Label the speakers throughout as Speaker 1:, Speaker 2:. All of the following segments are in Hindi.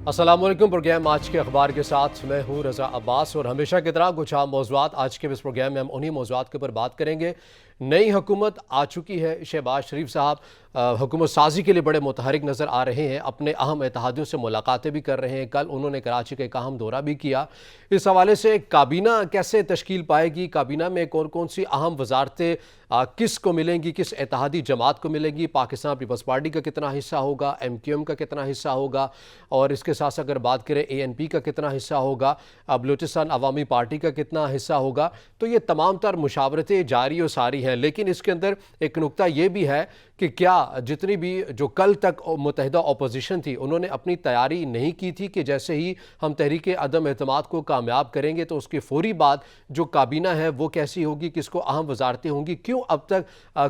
Speaker 1: अस्सलाम वालेकुम। प्रोग्राम आज के अखबार के साथ मैं हूँ रज़ा अब्बास और हमेशा की तरह कुछ आम मौज़ूआत आज के इस प्रोग्राम में हम उन्हीं मौज़ूआत के ऊपर बात करेंगे। नई हुकूमत आ चुकी है। शहबाज शरीफ साहब हुकूमत साजी के लिए बड़े मुतहरिक नज़र आ रहे हैं, अपने अहम इत्तेहादियों से मुलाकातें भी कर रहे हैं। कल उन्होंने कराची का एक अहम दौरा भी किया। इस हवाले से काबीना कैसे तश्कील पाएगी, काबीना में कौन कौन सी अहम वजारतें किस को मिलेंगी, किस इत्तेहादी जमात को मिलेंगी, पाकिस्तान पीपल्स पार्टी का कितना हिस्सा होगा, MQM का कितना हिस्सा होगा, और इसके साथ साथ अगर बात करें ANP का कितना हिस्सा होगा, बलूचिस्तान अवामी पार्टी का कितना हिस्सा होगा। तो ये तमाम तर मुशावरतें जारी और सारी हैं, लेकिन इसके अंदर एक नुक्ता ये भी है कि क्या जितनी भी जो कल तक मुत्तहिदा अपोजिशन थी उन्होंने अपनी तैयारी नहीं की थी कि जैसे ही हम तहरीक अदम एतमाद को कामयाब करेंगे तो उसके फौरी बाद जो काबीना है वो कैसी होगी, किसको अहम वजारतें होंगी, क्यों अब तक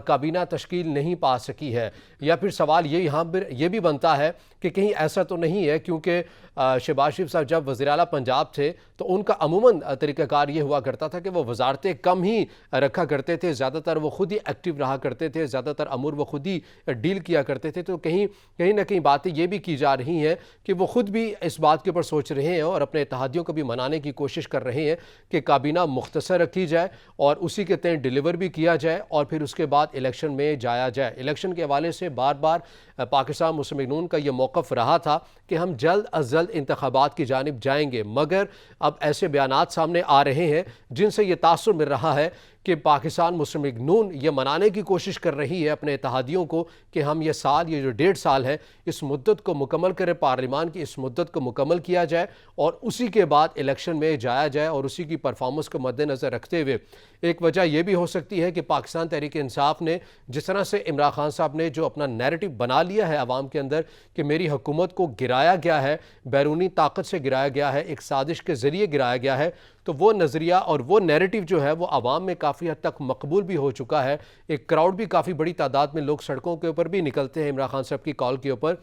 Speaker 1: काबीना तश्कील नहीं पा सकी है। या फिर सवाल ये यहाँ पर यह भी बनता है कि कहीं ऐसा तो नहीं है, क्योंकि शहबाज शरीफ साहब जब वज़ीर आला पंजाब थे तो उनका अमूमन तरीक़ाकार ये हुआ करता था कि वो वजारतें कम ही रखा करते थे, ज़्यादातर वो खुद ही एक्टिव रहा करते थे, ज़्यादातर अमूर वो खुद ही डील किया करते थे। तो कहीं कहीं ना कहीं बातें ये भी की जा रही हैं कि वो खुद भी इस बात के ऊपर सोच रहे हैं और अपने इत्तेहादियों को भी मनाने की कोशिश कर रहे हैं कि काबीना मुख्तसर रखी जाए और उसी के तहत डिलीवर भी किया जाए और फिर उसके बाद इलेक्शन में जाया जाए। इलेक्शन के हवाले से बार बार पाकिस्तान मुस्लिम लीग नून का यह मौक़िफ़ रहा था कि हम जल्द अज जल्द इंतखाबात की जानिब जाएंगे, मगर अब ऐसे बयानात सामने आ रहे हैं जिनसे यह तासुर मिल रहा है कि पाकिस्तान मुस्लिम लीग नून ये मनाने की कोशिश कर रही है अपने इत्तेहादियों को कि हम ये साल, ये जो 1.5 साल है, इस मुद्दत को मुकम्मल करें, पार्लिमान की इस मुद्दत को मुकम्मल किया जाए और उसी के बाद इलेक्शन में जाया जाए। और उसी की परफॉर्मेंस को मद्देनज़र रखते हुए एक वजह यह भी हो सकती है कि पाकिस्तान तहरीक इंसाफ ने जिस तरह से इमरान खान साहब ने जो अपना नैरेटिव बना लिया है आवाम के अंदर कि मेरी हुकूमत को गिराया गया है, बैरूनी ताकत से गिराया गया है, एक साजिश के ज़रिए गिराया गया है, तो वो नज़रिया और वो नैरेटिव जो है वो आवाम में काफ़ी हद तक मकबूल भी हो चुका है। एक क्राउड भी, काफ़ी बड़ी तादाद में लोग सड़कों के ऊपर भी निकलते हैं इमरान खान साहब की कॉल के ऊपर।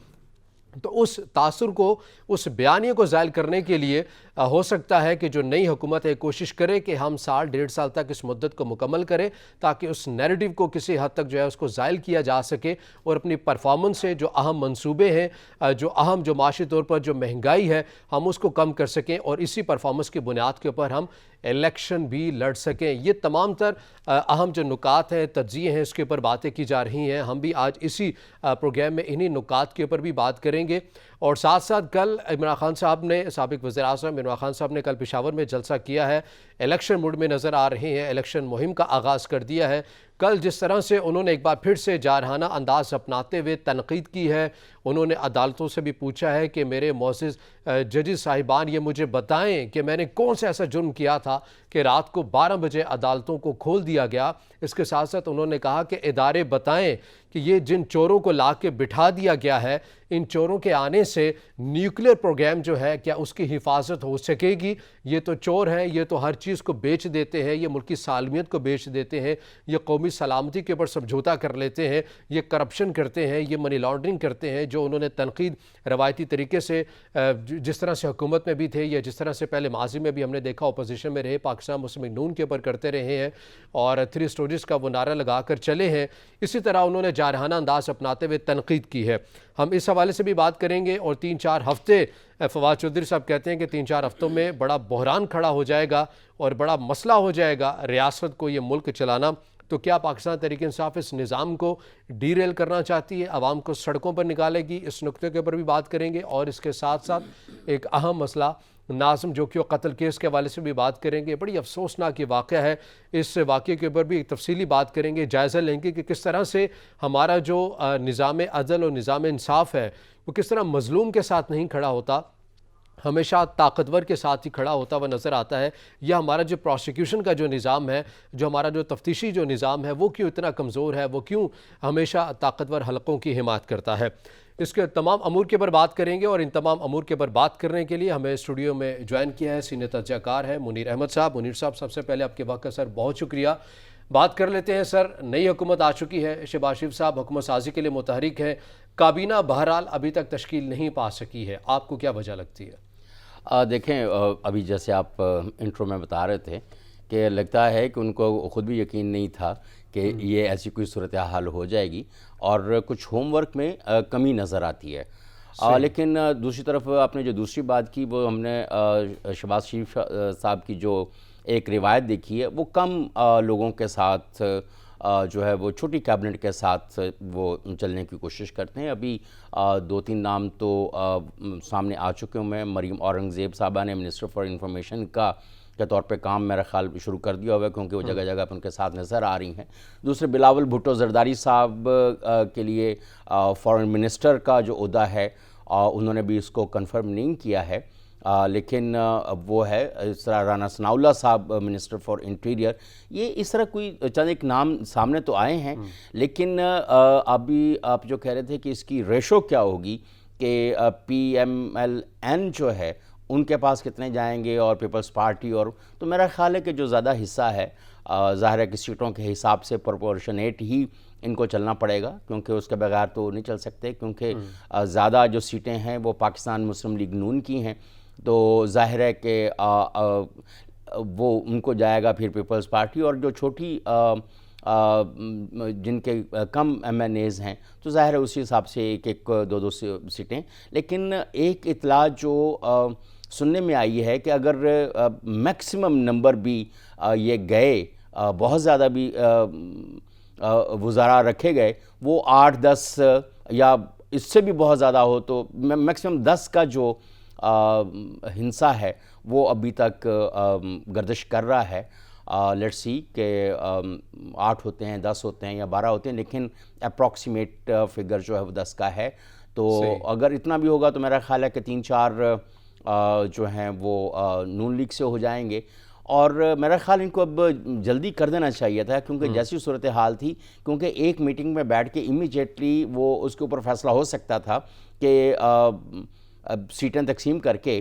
Speaker 1: तो उस तासुर को, उस बयानिए को ज़ायल करने के लिए हो सकता है कि जो नई हुकूमत है कोशिश करे कि हम साल 1.5 साल तक इस मुद्दत को मुकम्मल करें ताकि उस नैरेटिव को किसी हद तक जो है उसको ज़ायल किया जा सके और अपनी परफॉर्मेंस से जो अहम मंसूबे हैं, जो अहम जो माशी तौर पर जो महंगाई है, हम उसको कम कर सकें और इसी परफॉर्मेंस की बुनियाद के ऊपर हम इलेक्शन भी लड़ सकें। ये तमाम तर अहम जो नुकात हैं, तज्ज़िये हैं, इसके ऊपर बातें की जा रही हैं। हम भी आज इसी प्रोग्राम में इन्हीं नुकात के ऊपर भी बात करेंगे। और साथ साथ कल इमरान खान साहब ने, साबिक़ वज़ीर आज़म इमरान खान साहब ने कल पेशावर में जलसा किया है, इलेक्शन मूड में नज़र आ रहे हैं, इलेक्शन मुहिम का आगाज़ कर दिया है। कल जिस तरह से उन्होंने एक बार फिर से जारहाना अंदाज अपनाते हुए तनकीद की है, उन्होंने अदालतों से भी पूछा है कि मेरे मोअज़्ज़िज़ जजेस साहिबान ये मुझे बताएं कि मैंने कौन सा ऐसा जुर्म किया था कि रात को 12 बजे अदालतों को खोल दिया गया। इसके साथ साथ उन्होंने कहा कि इदारे बताएं कि ये जिन चोरों को ला के बिठा दिया गया है, इन चोरों के आने से न्यूक्लियर प्रोग्राम जो है क्या उसकी हिफाजत हो सकेगी। ये तो चोर हैं, ये तो हर चीज़ को बेच देते हैं, ये मुल्की सालमियत को बेच देते हैं, ये कौमी सलामती के ऊपर समझौता कर लेते हैं, ये करप्शन करते हैं, ये मनी लॉन्ड्रिंग करते हैं। जो उन्होंने तनकीद रवायती तरीके से जिस तरह से हुकूमत में भी थे या जिस तरह से पहले माजी में भी हमने देखा अपोजिशन में रहे, पाकिस्तान मुस्लिम लीग नून के ऊपर करते रहे हैं और 3 स्टोरीज़ का वो नारा लगा कर चले हैं, इसी तरह उन्होंने जारहाना अंदाज अपनाते हुए तनकीद की है। हम इस हवाले से भी बात करेंगे। और 3-4 हफ्ते फवाद चौधरी साहब कहते हैं कि 3-4 हफ्तों में बड़ा बहरान खड़ा हो जाएगा और बड़ा मसला हो जाएगा रियासत को ये मुल्क चलाना। तो क्या पाकिस्तान तहरीक इंसाफ इस निज़ाम को डीरेल करना चाहती है, आवाम को सड़कों पर निकालेगी? इस नुक्ते के ऊपर भी बात करेंगे। और इसके साथ साथ एक अहम मसला नाज़िम जोकी कत्ल केस के हवाले से भी बात करेंगे। बड़ी अफसोसनाक ये वाक़या है, इस वाक़े के ऊपर भी एक तफसीली बात करेंगे, जायज़ा लेंगे कि किस तरह से हमारा जो निज़ाम अदल और निज़ाम इंसाफ है वो किस तरह मज़लूम के साथ नहीं खड़ा होता, हमेशा ताकतवर के साथ ही खड़ा होता हुआ नज़र आता है। या हमारा जो प्रोसिक्यूशन का जो निज़ाम है, जो हमारा जो तफ्तीशी जो निज़ाम है, वो क्यों इतना कमज़ोर है, वो क्यों हमेशा ताकतवर हलकों की हिमायत करता है। इसके तमाम अमूर के ऊपर बात करेंगे। और इन तमाम अमूर के ऊपर बात करने के लिए हमें स्टूडियो में ज्वाइन किया है सीनियर तज्ज़ियाकार है मुनीर अहमद साहब। मुनीर साहब, सबसे पहले आपके वक्त का सर बहुत शुक्रिया। बात कर लेते हैं सर, नई हुकूमत आ चुकी है, शहबाज शरीफ साहब हुकूमत साजी के लिए मुतहरिक है, काबीना बहरहाल अभी तक तश्कील नहीं पा सकी है, आपको क्या वजह लगती है?
Speaker 2: देखें, अभी जैसे आप इंट्रो में बता रहे थे कि लगता है कि उनको ख़ुद भी यकीन नहीं था कि ये ऐसी कोई सूरत हाल हो जाएगी और कुछ होमवर्क में कमी नज़र आती है। लेकिन दूसरी तरफ आपने जो दूसरी बात की वो हमने शहबाज शरीफ साहब की जो एक रिवायत देखी है वो कम लोगों के साथ जो है वो छोटी कैबिनेट के साथ वो चलने की कोशिश करते हैं। अभी 2-3 नाम तो सामने आ चुके हैं। मरीम औरंगज़ेब साहबा ने मिनिस्टर फॉर इंफॉर्मेशन के तौर पे काम मेरा ख्याल शुरू कर दिया हुआ है, क्योंकि वो जगह जगह पर उनके साथ नज़र आ रही हैं। दूसरे बिलावल भुट्टो जरदारी साहब के लिए फॉरेन मिनिस्टर का जो ओहदा है उन्होंने भी इसको कंफर्म नहीं किया है, लेकिन वो है इस तरह राना सनाउल्लाह साहब मिनिस्टर फॉर इंटीरियर। ये इस तरह कोई चंद एक नाम सामने तो आए हैं, लेकिन अभी आप जो कह रहे थे कि इसकी रेशो क्या होगी कि PMLN जो है उनके पास कितने जाएंगे और पीपल्स पार्टी, और तो मेरा ख्याल है कि जो ज़्यादा हिस्सा है ज़ाहिर है कि सीटों के हिसाब से प्रोपोर्शनेट ही इनको चलना पड़ेगा, क्योंकि उसके बगैर तो नहीं चल सकते, क्योंकि ज़्यादा जो सीटें हैं वो पाकिस्तान मुस्लिम लीग नून की हैं, तो जाहिर है कि वो उनको जाएगा फिर पीपल्स पार्टी, और जो छोटी जिनके कम MNAs हैं तो ज़ाहिर है उसी हिसाब से एक एक दो सीटें। लेकिन एक इतला जो सुनने में आई है कि अगर मैक्सिमम नंबर भी ये गए, बहुत ज़्यादा भी वज़ारा रखे गए, वो 8-10 या इससे भी बहुत ज़्यादा हो, तो मैक्सिमम 10 का जो हिंसा है वो अभी तक गर्दिश कर रहा है। लेट्स सी के 8 होते हैं, 10 होते हैं या 12 होते हैं, लेकिन अप्रॉक्सीमेट फिगर जो है वो 10 का है। तो अगर इतना भी होगा तो मेरा ख्याल है कि 3-4 जो हैं वो नून लीग से हो जाएंगे, और मेरा ख्याल इनको अब जल्दी कर देना चाहिए था, क्योंकि जैसी सूरत हाल थी, क्योंकि एक मीटिंग में बैठ के इमीडिएटली वो उसके ऊपर फैसला हो सकता था कि सीटें तकसीम करके,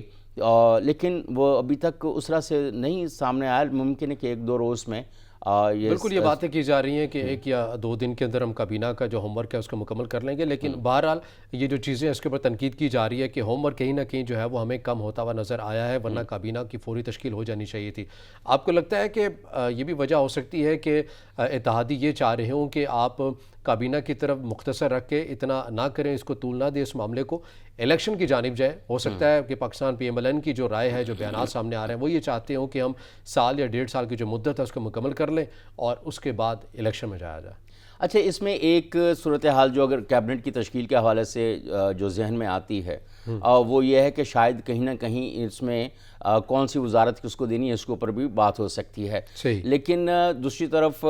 Speaker 2: लेकिन वो अभी तक उस तरह से नहीं सामने आया। मुमकिन है कि 1-2 रोज़ में ये
Speaker 1: बिल्कुल ये बातें की जा रही हैं कि 1 या 2 दिन के अंदर हम काबीना का जो होमवर्क है उसको मुकम्मल कर लेंगे, लेकिन बहरहाल ये जो चीज़ें इसके ऊपर तनकीद की जा रही है कि होमवर्क कहीं ना कहीं जो है वो हमें कम होता हुआ नज़र आया है, वरना काबीना की फौरी तश्कील हो जानी चाहिए थी। आपको लगता है कि ये भी वजह हो सकती है कि इत्तेहादी ये चाह रहे हों कि आप काबीना की तरफ मुख्तसर रख के इतना ना करें, इसको तूल ना दें इस मामले को, इलेक्शन की जानिब जाए? हो सकता है कि पाकिस्तान PMLN की जो राय है, जो बयान सामने आ रहे हैं, वो ये चाहते हो कि हम साल या 1.5 साल की जो मुद्दत है उसको मुकम्मल कर लें और उसके बाद इलेक्शन में जाया जाए।
Speaker 2: अच्छा, इसमें एक सूरत हाल जो अगर कैबिनेट की तश्कील के हवाले से जो जहन में आती है वो ये है कि शायद कहीं ना कहीं इसमें कौन सी वजारत किसको देनी है, इसके ऊपर भी बात हो सकती है। लेकिन दूसरी तरफ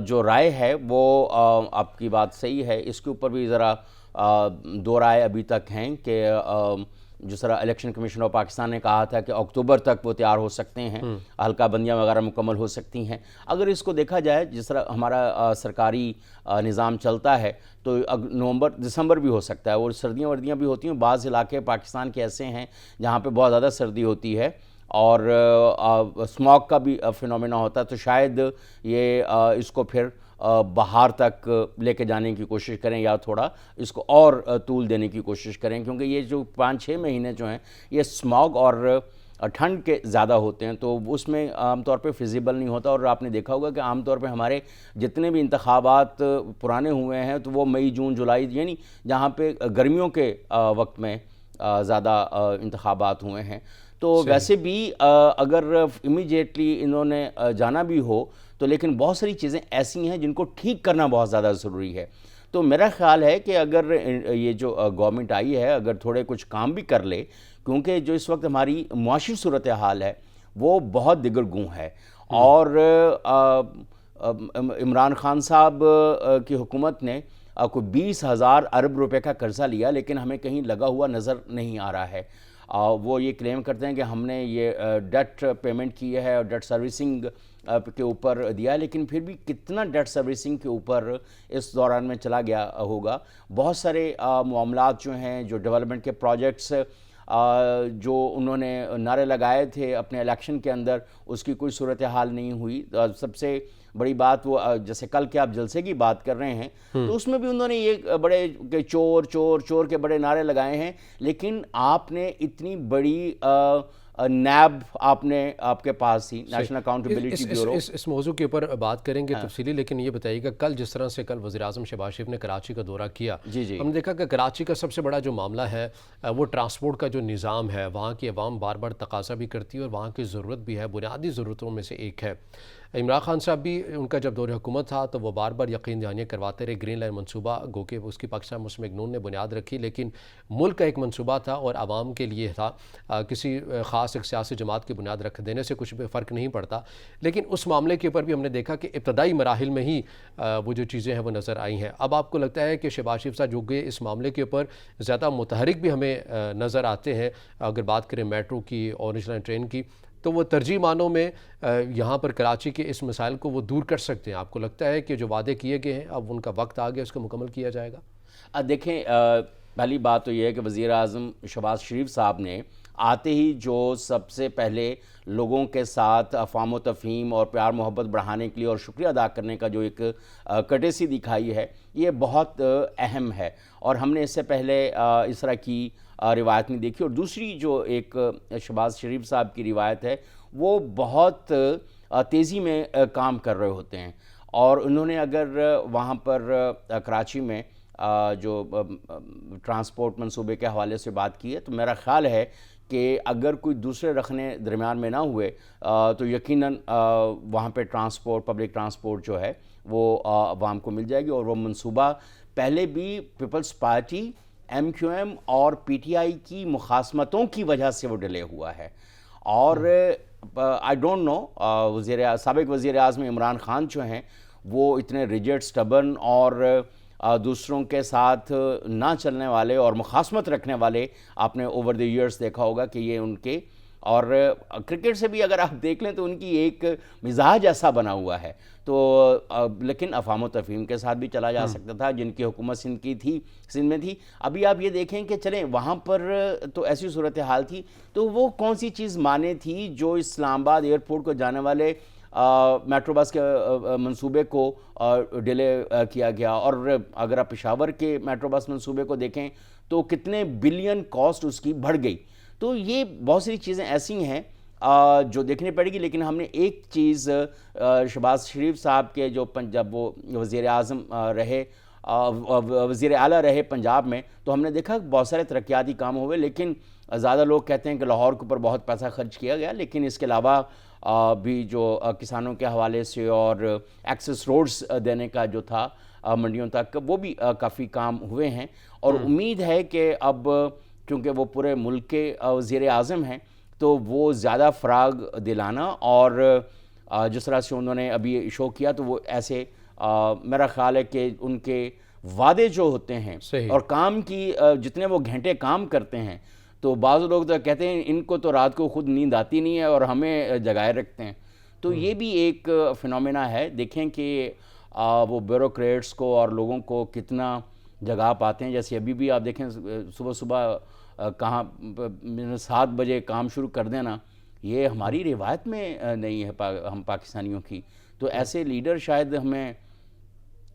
Speaker 2: जो राय है वो आपकी बात सही है, इसके ऊपर भी ज़रा 2 राय अभी तक हैं कि जिस तरह इलेक्शन कमीशन ऑफ पाकिस्तान ने कहा था कि अक्टूबर तक वो तैयार हो सकते हैं, हल्का बंदियाँ वगैरह मुकम्मल हो सकती हैं। अगर इसको देखा जाए जिस तरह हमारा सरकारी निज़ाम चलता है तो नवंबर-दिसंबर भी हो सकता है, और सर्दियाँ वर्दियाँ भी होती हैं। बाज़ इलाके पाकिस्तान के ऐसे हैं जहाँ पे बहुत ज़्यादा सर्दी होती है और स्मॉग का भी फिनोमेना होता है, तो शायद ये इसको फिर बाहर तक लेके जाने की कोशिश करें या थोड़ा इसको और तूल देने की कोशिश करें, क्योंकि ये जो 5-6 महीने जो हैं ये स्मॉग और ठंड के ज़्यादा होते हैं, तो उसमें आमतौर पे फिजिबल नहीं होता। और आपने देखा होगा कि आमतौर पे हमारे जितने भी इंतखाबात पुराने हुए हैं तो वो मई, जून, जुलाई, यानी जहाँ पे गर्मियों के वक्त में ज़्यादा इंतखाबात हुए हैं। तो वैसे भी अगर इमीडिएटली इन्होंने जाना भी हो तो, लेकिन बहुत सारी चीज़ें ऐसी हैं जिनको ठीक करना बहुत ज़्यादा ज़रूरी है। तो मेरा ख़्याल है कि अगर ये जो गवर्नमेंट आई है अगर थोड़े कुछ काम भी कर ले, क्योंकि जो इस वक्त हमारी मुआशी सूरत हाल है वो बहुत दिगरगूं है, और इमरान खान साहब की हुकूमत ने कोई 20,000 अरब रुपए का कर्ज़ा लिया, लेकिन हमें कहीं लगा हुआ नज़र नहीं आ रहा है। वो ये क्लेम करते हैं कि हमने ये डेट पेमेंट की है और डेट सर्विसिंग के ऊपर दिया है, लेकिन फिर भी कितना डेट सर्विसिंग के ऊपर इस दौरान में चला गया होगा। बहुत सारे मामलात जो हैं, जो डेवलपमेंट के प्रोजेक्ट्स जो उन्होंने नारे लगाए थे अपने इलेक्शन के अंदर, उसकी कोई सूरत हाल नहीं हुई। सबसे बड़ी बात वो जैसे कल के आप जलसे की बात कर रहे हैं तो उसमें भी उन्होंने ये बड़े चोर चोर चोर के बड़े नारे लगाए हैं, लेकिन आपने इतनी बड़ी नैब आपने आपके पास थी, नेशनल अकाउंटेबिलिटी ब्यूरो।
Speaker 1: इस मौजू के ऊपर बात करेंगे तफसीली, लेकिन ये बताइएगा कल जिस तरह से कल वज़ीर-ए-आज़म शहबाज शरीफ ने कराची का दौरा किया,
Speaker 2: जी जी।
Speaker 1: हमने देखा कि कराची का सबसे बड़ा जो मामला है वो ट्रांसपोर्ट का जो निज़ाम है, वहाँ की अवाम बार बार तकाजा भी करती है और वहाँ की ज़रूरत भी है, बुनियादी ज़रूरतों में से एक है। इमरान खान साहब भी, उनका जब दौर हुकूमत था तो वो बार बार यकीन दहानियाँ करवाते रहे, ग्रीन लाइन मनसूबा गो के उसकी पाकिस्तान मुस्लिम लीग नून ने बुनियाद रखी, लेकिन मुल्क का एक मनसूबा था और आवाम के लिए था, किसी ख़ास एक सियासी जमात की बुनियाद रख देने से कुछ भी फ़र्क नहीं पड़ता। लेकिन उस मामले के ऊपर भी हमने देखा कि इब्तदाई मराहिल में ही वो जो चीज़ें हैं वो नज़र आई हैं। अब आपको लगता है कि शहबाज शरीफ साहब जो गए इस मामले के ऊपर ज़्यादा मुतहरिक भी हमें नज़र आते हैं, अगर बात करें मेट्रो की, ऑरेंज लाइन ट्रेन की, तो वो तरजीह मानों में यहाँ पर कराची के इस मसाइल को वो दूर कर सकते हैं? आपको लगता है कि जो वादे किए गए हैं अब उनका वक्त आ गया, उसको मुकम्मल किया जाएगा?
Speaker 2: देखें, पहली बात तो ये है कि वज़ीर-ए-आज़म शहबाज शरीफ साहब ने आते ही जो सबसे पहले लोगों के साथ अफ़ाम व तफ़हीम और प्यार मोहब्बत बढ़ाने के लिए और शुक्रिया अदा करने का जो एक कटेसी दिखाई है, ये बहुत अहम है और हमने इससे पहले इस तरह की रिवायत नहीं देखी। और दूसरी जो एक शहबाज शरीफ साहब की रिवायत है, वो बहुत तेज़ी में काम कर रहे होते हैं और उन्होंने अगर वहाँ पर कराची में जो ट्रांसपोर्ट मंसूबे के हवाले से बात की है, तो मेरा ख़्याल है कि अगर कोई दूसरे रखने दरमियान में ना हुए तो यकीनन वहाँ पे ट्रांसपोर्ट, पब्लिक ट्रांसपोर्ट जो है वो अवाम को मिल जाएगी। और वो मंसूबा पहले भी पीपल्स पार्टी, MQM और PTI की मुखासमतों की वजह से वो डिले हुआ है। और आई डोंट नो, साबिक़ वज़ीर-ए-आज़म इमरान खान जो हैं वो इतने रिजिड, स्टबर्न और दूसरों के साथ ना चलने वाले और मुखासमत रखने वाले आपने ओवर द ईयर्स देखा होगा कि ये उनके, और क्रिकेट से भी अगर आप देख लें तो उनकी एक मिजाज ऐसा बना हुआ है। तो लेकिन अफ़ाम व तफ़हीम के साथ भी चला जा सकता था, जिनकी हुकूमत सिंध में थी। अभी आप ये देखें कि चलें वहाँ पर तो ऐसी सूरत हाल थी, तो वो कौन सी चीज़ माने थी जो इस्लामाबाद एयरपोर्ट को जाने वाले मेट्रो बस के मंसूबे को डिले किया गया। और अगर आप पेशावर के मेट्रो बस मंसूबे को देखें तो कितने बिलियन कॉस्ट उसकी बढ़ गई। तो ये बहुत सारी चीज़ें ऐसी हैं जो देखनी पड़ेगी। लेकिन हमने एक चीज़ शहबाज शरीफ साहब के जो जब वो वज़ीर-ए-आज़म रहे, वज़ीर आला रहे पंजाब में, तो हमने देखा बहुत सारे तरक्याती काम हुए। लेकिन ज़्यादा लोग कहते हैं कि लाहौर के ऊपर बहुत पैसा खर्च किया गया, लेकिन इसके अलावा भी जो किसानों के हवाले से और एक्सेस रोड्स देने का जो था मंडियों तक, वो भी काफ़ी काम हुए हैं। और उम्मीद है कि अब क्योंकि वो पूरे मुल्क के वज़ीर-ए-आज़म हैं, तो वो ज़्यादा फ़राग दिलाना और जिस तरह से उन्होंने अभी शो किया, तो वो ऐसे मेरा ख़्याल है कि उनके वादे जो होते हैं और काम की जितने वो घंटे काम करते हैं, तो बाज़ लोग तो कहते हैं इनको तो रात को खुद नींद आती नहीं है और हमें जगाए रखते हैं। तो ये भी एक फिनोमेना है। देखें कि वो ब्यूरोक्रेट्स को और लोगों को कितना जगा पाते हैं। जैसे अभी भी आप देखें सुबह सुबह कहाँ 7 बजे काम शुरू कर देना, ये हमारी रिवायत में नहीं है हम पाकिस्तानियों की। तो ऐसे लीडर शायद हमें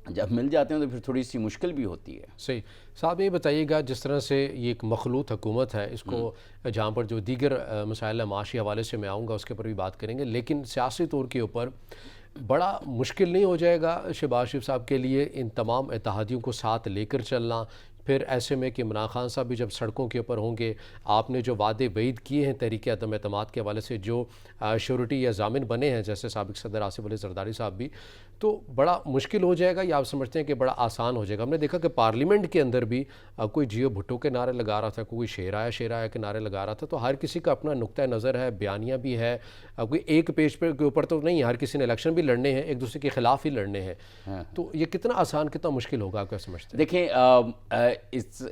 Speaker 2: जब मिल जाते हैं तो फिर थोड़ी सी मुश्किल भी होती है।
Speaker 1: सही साहब, ये बताइएगा जिस तरह से ये एक मखलूत हुकूमत है, इसको जहाँ पर जो दीगर मसाइल माशी हवाले से मैं आऊँगा उसके ऊपर भी बात करेंगे, लेकिन सियासी तौर के ऊपर बड़ा मुश्किल नहीं हो जाएगा शहबाज शरीफ साहब के लिए इन तमाम इत्तेहादियों को साथ लेकर चलना? फिर ऐसे में कि इमरान खान साहब भी जब सड़कों के ऊपर होंगे, आपने जो वादे वईद किए हैं तहरीक अदम एतमाद के हवाले से, जो श्योरिटी या जामिन बने हैं जैसे साबिक़ सदर आसिफ अली ज़रदारी साहब भी, तो बड़ा मुश्किल हो जाएगा या आप समझते हैं कि बड़ा आसान हो जाएगा? हमने देखा कि पार्लियामेंट के अंदर भी कोई जियो भुट्टो के नारे लगा रहा था, कोई शेर आया के नारे लगा रहा था। तो हर किसी का अपना नुक्ता नज़र है, बयानियाँ भी है, कोई एक पेज पर के ऊपर तो नहीं, हर किसी ने इलेक्शन भी लड़ने हैं, एक दूसरे के ख़िलाफ़ ही लड़ने हैं। तो ये कितना आसान, कितना मुश्किल होगा, आप क्या समझते हैं?
Speaker 2: देखें,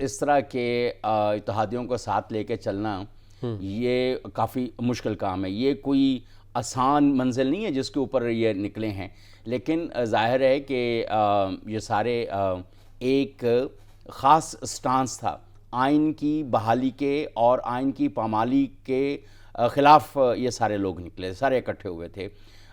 Speaker 2: इस तरह के इत्तेहादियों को साथ लेके चलना ये काफ़ी मुश्किल काम है। ये कोई आसान मंजिल नहीं है जिसके ऊपर ये निकले हैं। लेकिन ज़ाहिर है कि ये सारे एक ख़ास स्टांस था आइन की बहाली के और आइन की पामाली के ख़िलाफ़। ये सारे लोग निकले, सारे इकट्ठे हुए थे।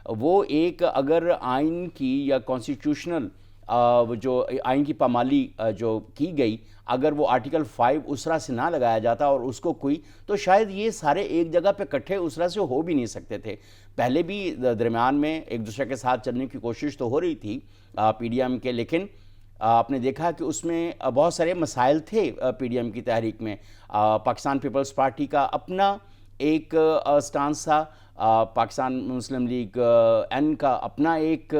Speaker 2: वो एक अगर आइन की या कॉन्स्टिट्यूशनल जो आइन की पामाली जो की गई, अगर वो आर्टिकल 5 उस तरह से ना लगाया जाता और उसको कोई, तो शायद ये सारे एक जगह पे इकट्ठे उस तरह से हो भी नहीं सकते थे। पहले भी दरमियान में एक दूसरे के साथ चलने की कोशिश तो हो रही थी पीडीएम के, लेकिन आपने देखा कि उसमें बहुत सारे मसाइल थे पीडीएम की तहरीक में। पाकिस्तान पीपल्स पार्टी का अपना एक स्टांस था, पाकिस्तान मुस्लिम लीग एन का अपना एक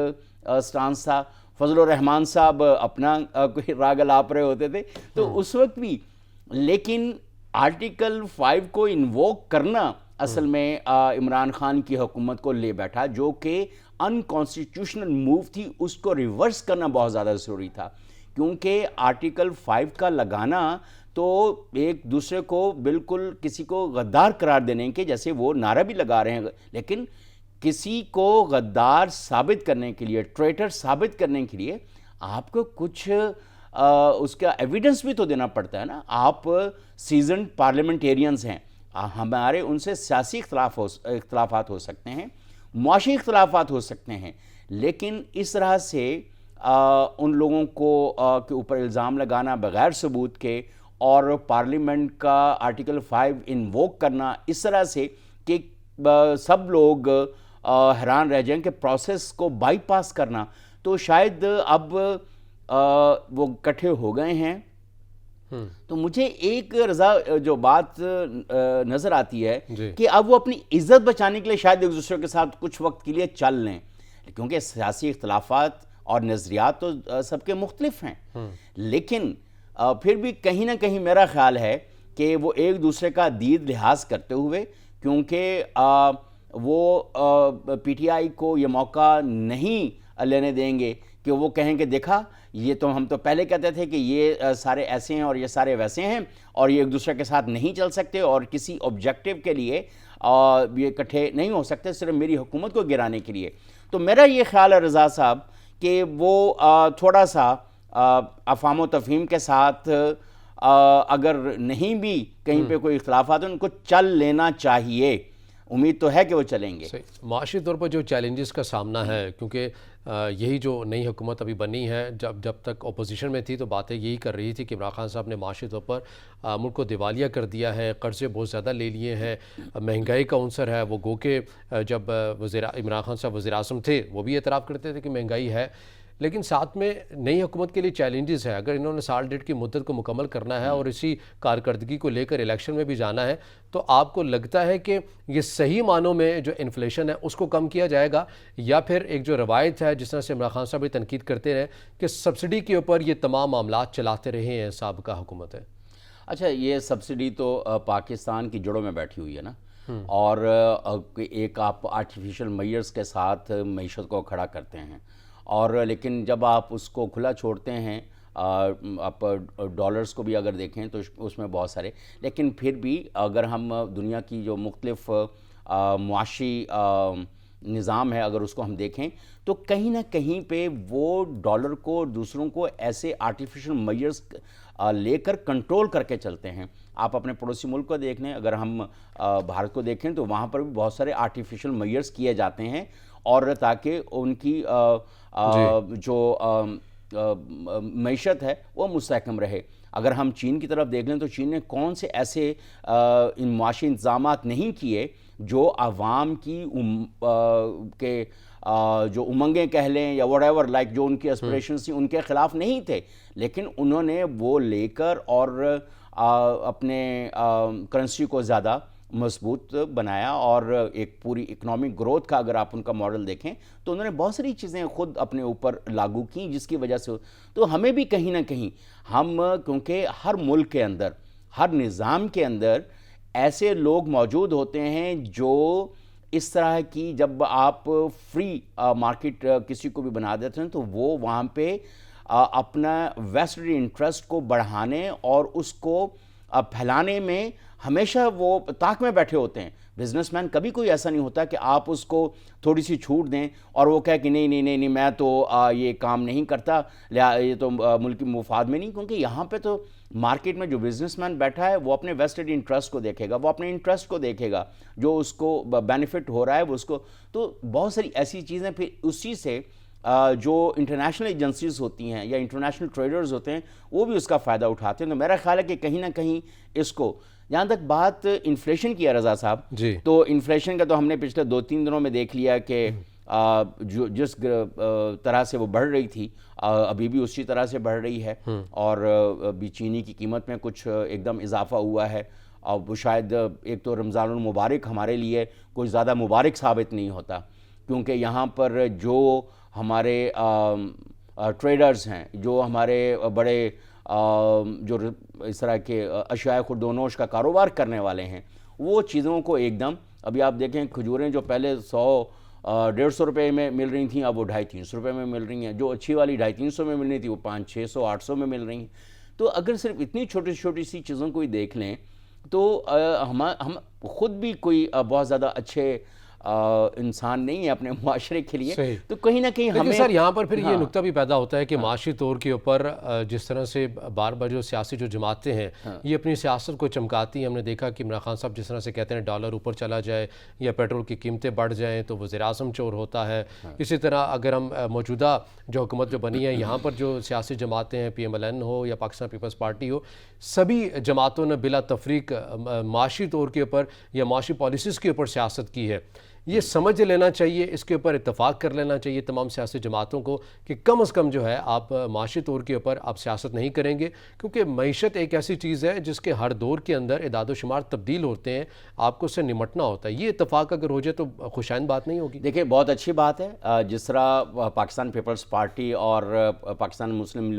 Speaker 2: स्टांस था, फजलुर रहमान साहब अपना कोई राग अलाप रहे होते थे तो उस वक्त भी। लेकिन आर्टिकल 5 को इन्वोक करना असल में इमरान खान की हुकूमत को ले बैठा, जो कि अनकॉन्स्टिट्यूशनल मूव थी, उसको रिवर्स करना बहुत ज़्यादा ज़रूरी था। क्योंकि आर्टिकल 5 का लगाना तो एक दूसरे को बिल्कुल किसी को गद्दार करार देने के जैसे वो नारा भी लगा रहे हैं, लेकिन किसी को गद्दार साबित करने के लिए, ट्रेटर साबित करने के लिए आपको कुछ उसका एविडेंस भी तो देना पड़ता है ना। आप सीजन्ड पार्लियामेंटेरियंस हैं, हमारे उनसे सियासी इख्तलाफात हो सकते हैं, मुआशी इख्तलाफात हो सकते हैं, लेकिन इस तरह से उन लोगों को के ऊपर इल्ज़ाम लगाना बग़ैर सबूत के और पार्लियामेंट का आर्टिकल 5 इन्वोक करना इस तरह से कि सब लोग हैरान रह जाएं कि प्रोसेस को बाईपास करना, तो शायद अब वो इकट्ठे हो गए हैं। तो मुझे एक रजा जो बात नज़र आती है कि अब वो अपनी इज्जत बचाने के लिए शायद एक दूसरे के साथ कुछ वक्त के लिए चल लें, क्योंकि सियासी इख्तलाफात और नज़रियात तो सबके मुख्तलिफ हैं, लेकिन फिर भी कहीं ना कहीं मेरा ख्याल है कि वो एक दूसरे का दीद लिहाज करते हुए, क्योंकि वो पीटीआई को ये मौका नहीं लेने देंगे कि वो कहेंगे देखा ये तो हम तो पहले कहते थे कि ये सारे ऐसे हैं और ये सारे वैसे हैं और ये एक दूसरे के साथ नहीं चल सकते और किसी ऑब्जेक्टिव के लिए ये इकट्ठे नहीं हो सकते सिर्फ मेरी हुकूमत को गिराने के लिए। तो मेरा ये ख्याल है रज़ा साहब कि वो थोड़ा सा अफ़ाम व तफ़हीम के साथ अगर नहीं भी कहीं पे कोई इख्तलाफात है उनको चल लेना चाहिए। उम्मीद तो है कि वो चलेंगे।
Speaker 1: माशी तौर पर जो चैलेंजेस का सामना है, क्योंकि यही जो नई हुकूमत अभी बनी है, जब तक अपोजिशन में थी तो बातें यही कर रही थी कि इमरान खान साहब ने माशी तौर पर मुल्क को दिवालिया कर दिया है, कर्ज़े बहुत ज़्यादा ले लिए हैं, महंगाई का अंसर है। वो गो के जब इमरान खान साहब वज़ीर आज़म थे वो भी एतराफ़ करते थे कि महंगाई है, लेकिन साथ में नई हुकूमत के लिए चैलेंजेस है। अगर इन्होंने साल डेढ़ की मुद्दत को मुकम्मल करना है और इसी कारकर्दगी को लेकर इलेक्शन में भी जाना है, तो आपको लगता है कि ये सही मानों में जो इन्फ्लेशन है उसको कम किया जाएगा, या फिर एक जो रवायत है जिस तरह से इमरान खान साहब भी तनकीद करते रहे कि सब्सिडी के ऊपर ये तमाम मामला चलाते रहे हैं साबिक़ा हुकूमत है?
Speaker 2: अच्छा, ये सब्सिडी तो पाकिस्तान की जड़ों में बैठी हुई है ना, और एक आप आर्टिफिशियल मेजर्स के साथ मईशत को खड़ा करते हैं, और लेकिन जब आप उसको खुला छोड़ते हैं, आप डॉलर्स को भी अगर देखें तो उसमें बहुत सारे, लेकिन फिर भी अगर हम दुनिया की जो मुख्तलिफ मुआशी निज़ाम है अगर उसको हम देखें तो कहीं ना कहीं पे वो डॉलर को दूसरों को ऐसे आर्टिफिशियल मेजर्स लेकर कंट्रोल करके चलते हैं। आप अपने पड़ोसी मुल्क को देख लें, अगर हम भारत को देखें तो वहाँ पर भी बहुत सारे आर्टिफिशियल मेजर्स किए जाते हैं और ताकि उनकी जो मईशत है वो मुस्तहकम रहे। अगर हम चीन की तरफ देख लें तो चीन ने कौन से ऐसे इन मुआशी इंतज़ामात नहीं किए जो आवाम की जो उमंगें कह लें या व्हाटएवर लाइक जो उनकी एस्पिरेशंस थी उनके ख़िलाफ़ नहीं थे, लेकिन उन्होंने वो लेकर और अपने करेंसी को ज़्यादा मजबूत बनाया और एक पूरी इकोनॉमिक ग्रोथ का अगर आप उनका मॉडल देखें तो उन्होंने बहुत सारी चीज़ें खुद अपने ऊपर लागू की, जिसकी वजह से तो हमें भी कहीं ना कहीं हम, क्योंकि हर मुल्क के अंदर, हर निज़ाम के अंदर ऐसे लोग मौजूद होते हैं जो इस तरह की, जब आप फ्री मार्केट किसी को भी बना देते हैं तो वो वहाँ पे अपना वेस्टेड इंटरेस्ट को बढ़ाने और उसको फैलाने में हमेशा वो ताक में बैठे होते हैं। बिजनेसमैन कभी कोई ऐसा नहीं होता कि आप उसको थोड़ी सी छूट दें और वो कहे कि नहीं नहीं नहीं नहीं मैं तो ये काम नहीं करता, ये तो मुल्क की मुफाद में नहीं, क्योंकि यहाँ पे तो मार्केट में जो बिजनेसमैन बैठा है वो अपने वेस्टेड इंटरेस्ट को देखेगा, वो अपने इंटरेस्ट को देखेगा, जो उसको बेनिफिट हो रहा है वो उसको। तो बहुत सारी ऐसी चीज़ें फिर उसी से जो इंटरनेशनल एजेंसीज होती हैं या इंटरनेशनल ट्रेडर्स होते हैं वो भी उसका फ़ायदा उठाते हैं। तो मेरा ख्याल है कि कहीं ना कहीं इसको, जहाँ तक बात इन्फ्लेशन की है रज़ा साहब,
Speaker 1: जी।
Speaker 2: तो इन्फ्लेशन का तो हमने पिछले 2-3 दिनों में देख लिया कि जो जिस तरह से वो बढ़ रही थी अभी भी उसी तरह से बढ़ रही है। और अभी चीनी की कीमत में कुछ एकदम इजाफा हुआ है। और वो शायद एक तो रमज़ानुल मुबारक हमारे लिए कोई ज़्यादा मुबारक साबित नहीं होता, क्योंकि यहाँ पर जो हमारे ट्रेडर्स हैं, जो हमारे बड़े जो इस तरह के अशिया खुर्दोनोश का कारोबार करने वाले हैं, वो चीज़ों को एकदम, अभी आप देखें खजूरें जो पहले 100-150 रुपये में मिल रही थी, अब वो 250-300 रुपये में मिल रही हैं। जो अच्छी वाली 250-300 में मिल रही थी वो 500-600-800 में मिल रही हैं। तो अगर सिर्फ इतनी छोटी छोटी सी चीज़ों को ही देख लें तो हम खुद भी कोई बहुत ज़्यादा अच्छे इंसान नहीं है अपने मुआशरे के लिए। तो कहीं ना कहीं हमें
Speaker 1: सर यहाँ पर फिर ये नुक्ता भी पैदा होता है कि माशी तौर के ऊपर जिस तरह से बार बार जो सियासी जो जमातें हैं ये अपनी सियासत को चमकाती हैं। हमने देखा कि इमरान खान साहब जिस तरह से कहते हैं डॉलर ऊपर चला जाए या पेट्रोल की कीमतें बढ़ जाएँ तो वज़ीर-ए-आज़म चोर होता है। इसी तरह अगर हम मौजूदा जो हुकूमत जो बनी है यहाँ पर जो सियासी जमातें हैं, PMLN हो या पाकिस्तान पीपल्स पार्टी हो, सभी जमातों ने बिला तफरीक माशी तौर के ऊपर या माशी पॉलिसीज़ के ऊपर सियासत की है। ये समझ लेना चाहिए, इसके ऊपर इत्तफाक कर लेना चाहिए तमाम सियासी जमातों को कि कम अज़ कम जो है आप माशी तौर के ऊपर आप सियासत नहीं करेंगे, क्योंकि मईशत एक ऐसी चीज़ है जिसके हर दौर के अंदर इदाद व शुमार तब्दील होते हैं, आपको उससे निमटना होता है। ये इत्तफाक अगर हो जाए तो खुशाइन बात नहीं होगी।
Speaker 2: देखिए बहुत अच्छी बात है जिस तरह पाकिस्तान पीपल्स पार्टी और पाकिस्तान मुस्लिम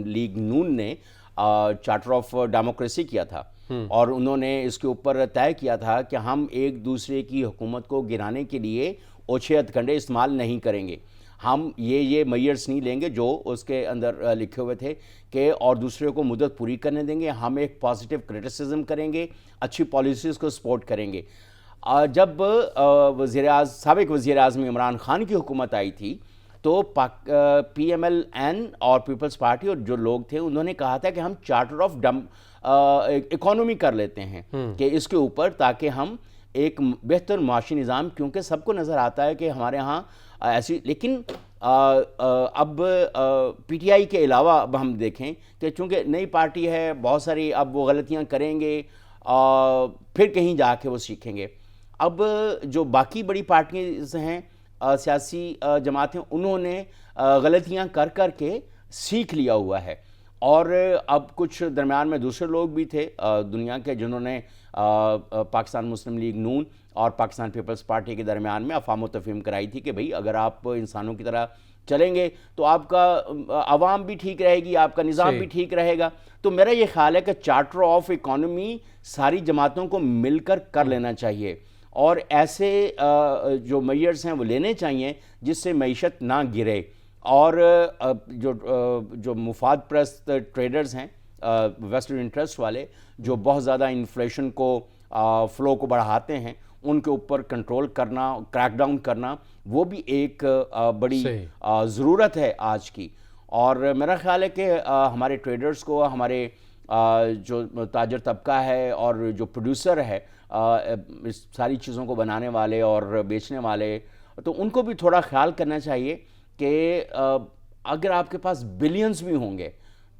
Speaker 2: लीग नून ने चार्टर ऑफ डेमोक्रेसी किया था और उन्होंने इसके ऊपर तय किया था कि हम एक दूसरे की हुकूमत को गिराने के लिए ओछे हथकंडे इस्तेमाल नहीं करेंगे। हम ये मेयर्स नहीं लेंगे जो उसके अंदर लिखे हुए थे कि और दूसरे को मुद्दत पूरी करने देंगे। हम एक पॉजिटिव क्रिटिसिज्म करेंगे, अच्छी पॉलिसीज़ को सपोर्ट करेंगे। जब साबिक वज़ीर-ए-आज़म इमरान खान की हुकूमत आई थी तो PMLN और पीपल्स पार्टी और जो लोग थे उन्होंने कहा था कि हम चार्टर ऑफ इकोनॉमी कर लेते हैं कि इसके ऊपर, ताकि हम एक बेहतर माशी निज़ाम, क्योंकि सबको नज़र आता है कि हमारे यहाँ ऐसी, लेकिन अब PTI के अलावा अब हम देखें कि चूँकि नई पार्टी है, बहुत सारी अब वो गलतियाँ करेंगे फिर कहीं जाके वो सीखेंगे। अब जो बाकी बड़ी पार्टियाँ हैं, सियासी जमातें, उन्होंने गलतियां कर कर के सीख लिया हुआ है। और अब कुछ दरमियान में दूसरे लोग भी थे दुनिया के जिन्होंने पाकिस्तान मुस्लिम लीग नून और पाकिस्तान पीपल्स पार्टी के दरमियान में अफ़ाम तफ़हीम कराई थी कि भाई अगर आप इंसानों की तरह चलेंगे तो आपका आवाम भी ठीक रहेगी, आपका निज़ाम भी ठीक रहेगा। तो मेरा ये ख्याल है कि चार्टर ऑफ इकॉनमी सारी जमातों को मिलकर कर लेना चाहिए और ऐसे जो मेयर्स हैं वो लेने चाहिए जिससे मईशत ना गिरे। और जो मुफाद प्रस्त ट्रेडर्स हैं, वेस्टेड इंटरेस्ट वाले, जो बहुत ज़्यादा इन्फ्लेशन को फ्लो को बढ़ाते हैं, उनके ऊपर कंट्रोल करना, क्रैकडाउन करना, वो भी एक बड़ी ज़रूरत है आज की। और मेरा ख्याल है कि हमारे ट्रेडर्स को, हमारे जो ताजर तबका है और जो प्रोड्यूसर है इस सारी चीज़ों को बनाने वाले और बेचने वाले, तो उनको भी थोड़ा ख्याल करना चाहिए कि अगर आपके पास बिलियंस भी होंगे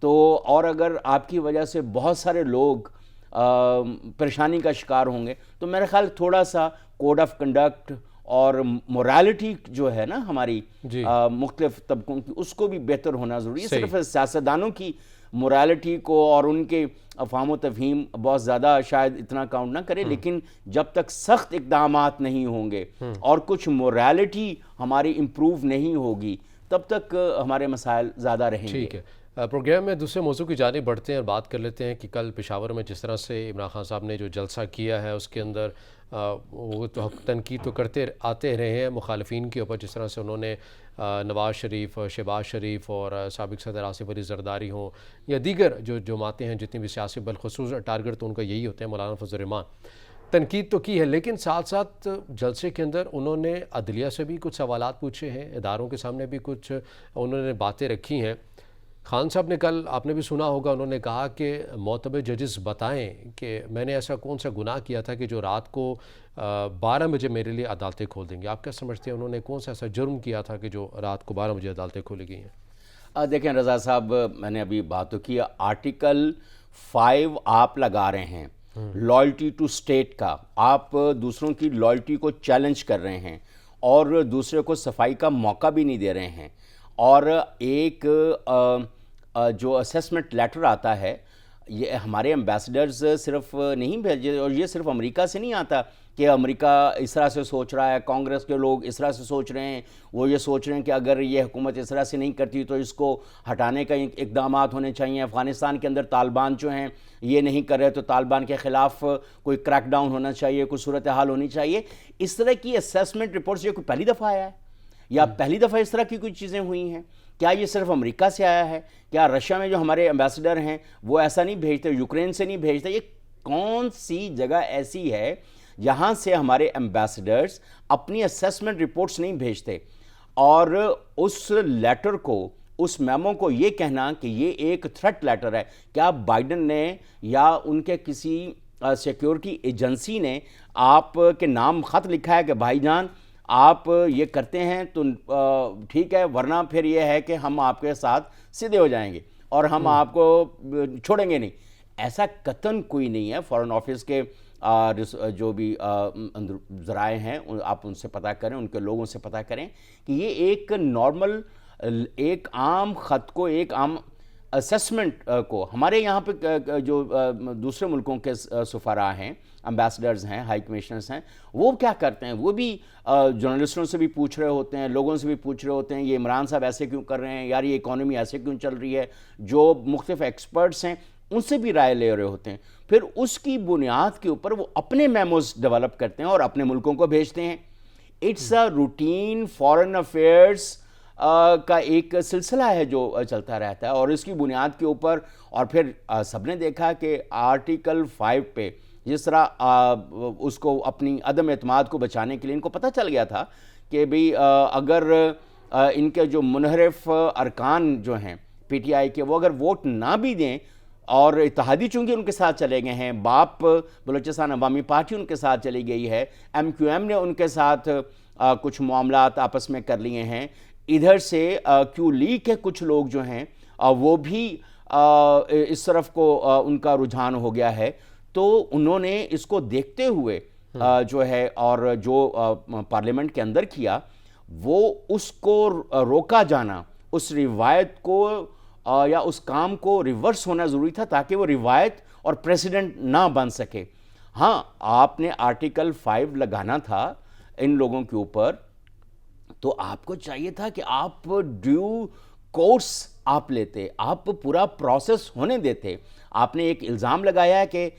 Speaker 2: तो, और अगर आपकी वजह से बहुत सारे लोग परेशानी का शिकार होंगे, तो मेरा ख्याल थोड़ा सा कोड ऑफ कंडक्ट और मोरालिटी जो है ना हमारी मुख्तलिफ तबकों की, उसको भी बेहतर होना ज़रूरी है। सिर्फ सियासतदानों की मोरालिटी को और उनके अफ़हाम तफ़हीम बहुत ज़्यादा शायद इतना काउंट ना करे, लेकिन जब तक सख्त इक़दामात नहीं होंगे और कुछ मोरालिटी हमारी इम्प्रूव नहीं होगी तब तक हमारे मसाइल ज़्यादा रहेंगे।
Speaker 1: ठीक है, प्रोग्राम में दूसरे मौजू की जानिब बढ़ते हैं और बात कर लेते हैं कि कल पेशावर में जिस तरह से इमरान खान साहब ने जो जलसा किया है उसके अंदर वो तो तनकीद तो करते आते रहे हैं मुखालिफिन के ऊपर, जिस तरह से उन्होंने नवाज़ शरीफ, शहबाज शरीफ और साबिक सदर आसिफ अली ज़रदारी हों या दीगर जो जमातें हैं जितनी भी सियासी, बलखुसूस टारगेट तो उनका यही होता है, मौलाना फजल रहमान, तनकीद तो की है, लेकिन साथ साथ जलसे के अंदर उन्होंने अदलिया से भी कुछ सवालात पूछे हैं, इदारों के सामने भी कुछ उन्होंने बातें रखी हैं। खान साहब ने कल, आपने भी सुना होगा, उन्होंने कहा कि मोतबर जजेस बताएं कि मैंने ऐसा कौन सा गुनाह किया था कि जो रात को 12 बजे मेरे लिए अदालतें खोल देंगे। आप क्या समझते हैं उन्होंने कौन सा ऐसा जुर्म किया था कि जो रात को 12 बजे अदालतें खोली गई हैं?
Speaker 2: देखें रज़ा साहब, मैंने अभी बात तो की, आर्टिकल 5 आप लगा रहे हैं लॉयल्टी टू स्टेट का, आप दूसरों की लॉयल्टी को चैलेंज कर रहे हैं और दूसरे को सफाई का मौका भी नहीं दे रहे हैं। और एक जो असेसमेंट लेटर आता है, ये हमारे एम्बेसडर्स सिर्फ नहीं भेजे, और ये सिर्फ अमेरिका से नहीं आता कि अमेरिका इस तरह से सोच रहा है, कांग्रेस के लोग इस तरह से सोच रहे हैं, वो ये सोच रहे हैं कि अगर ये हुकूमत इस तरह से नहीं करती तो इसको हटाने का इकदाम होने चाहिए। अफ़गानिस्तान के अंदर तालिबान जो हैं ये नहीं कर रहे तो तालिबान के ख़िलाफ़ कोई क्रैकडाउन होना चाहिए, कोई सूरत हाल होनी चाहिए। इस तरह की असेसमेंट रिपोर्ट्स ये कोई पहली दफ़ा आया है या पहली दफ़ा इस तरह की कोई चीज़ें हुई हैं? क्या ये सिर्फ अमेरिका से आया है? क्या रशिया में जो हमारे एम्बेसडर हैं वो ऐसा नहीं भेजते, यूक्रेन से नहीं भेजते? ये कौन सी जगह ऐसी है जहाँ से हमारे एम्बेसडर्स अपनी असेसमेंट रिपोर्ट्स नहीं भेजते? और उस लेटर को, उस मेमो को ये कहना कि ये एक थ्रेट लेटर है, क्या बाइडन ने या उनके किसी सिक्योरिटी एजेंसी ने आपके नाम ख़त लिखा है कि भाईजान आप ये करते हैं तो ठीक है, वरना फिर ये है कि हम आपके साथ सीधे हो जाएंगे और हम आपको छोड़ेंगे नहीं? ऐसा कतन कोई नहीं है। फॉरेन ऑफिस के जो भी ज़राए हैं आप उनसे पता करें, उनके लोगों से पता करें कि ये एक नॉर्मल, एक आम ख़त को, एक आम असेसमेंट को हमारे यहाँ पे जो दूसरे मुल्कों के सफारा हैं, एम्बेसडर्स हैं, हाई कमिश्नर्स हैं, वो क्या करते हैं? वो भी जर्नलिस्टों से भी पूछ रहे होते हैं, लोगों से भी पूछ रहे होते हैं, ये इमरान साहब ऐसे क्यों कर रहे हैं यार, ये इकॉनमी ऐसे क्यों चल रही है? जो मुख्तलिफ एक्सपर्ट्स हैं उनसे भी राय ले रहे होते हैं। फिर उसकी बुनियाद के ऊपर वो अपने मेमोज डेवलप करते हैं और अपने मुल्कों को भेजते हैं। It's a routine foreign affairs का एक सिलसिला है जो चलता रहता है, और इसकी बुनियाद के ऊपर और फिर सबने देखा कि आर्टिकल 5 पे जिस तरह उसको अपनी अदम एतमाद को बचाने के लिए इनको पता चल गया था कि भाई अगर इनके जो मुनहरिफ अरकान जो हैं पीटीआई के, वो अगर वोट ना भी दें और इत्तेहादी चूंकि उनके साथ चले गए हैं, बाप बलूचिस्तान अवामी पार्टी उनके साथ चली गई है, MQM ने उनके साथ कुछ मामलात आपस में कर लिए हैं, इधर से क्यू लीग के कुछ लोग जो हैं वो भी इस तरफ को उनका रुझान हो गया है, तो उन्होंने इसको देखते हुए जो है और जो पार्लियामेंट के अंदर किया, वो उसको रोका जाना, उस रिवायत को या उस काम को रिवर्स होना ज़रूरी था ताकि वो रिवायत और प्रेसिडेंट ना बन सके। हाँ, आपने आर्टिकल 5 लगाना था इन लोगों के ऊपर, तो आपको चाहिए था कि आप ड्यू कोर्स आप लेते, आप पूरा प्रोसेस होने देते। आपने एक इल्ज़ाम लगाया है कि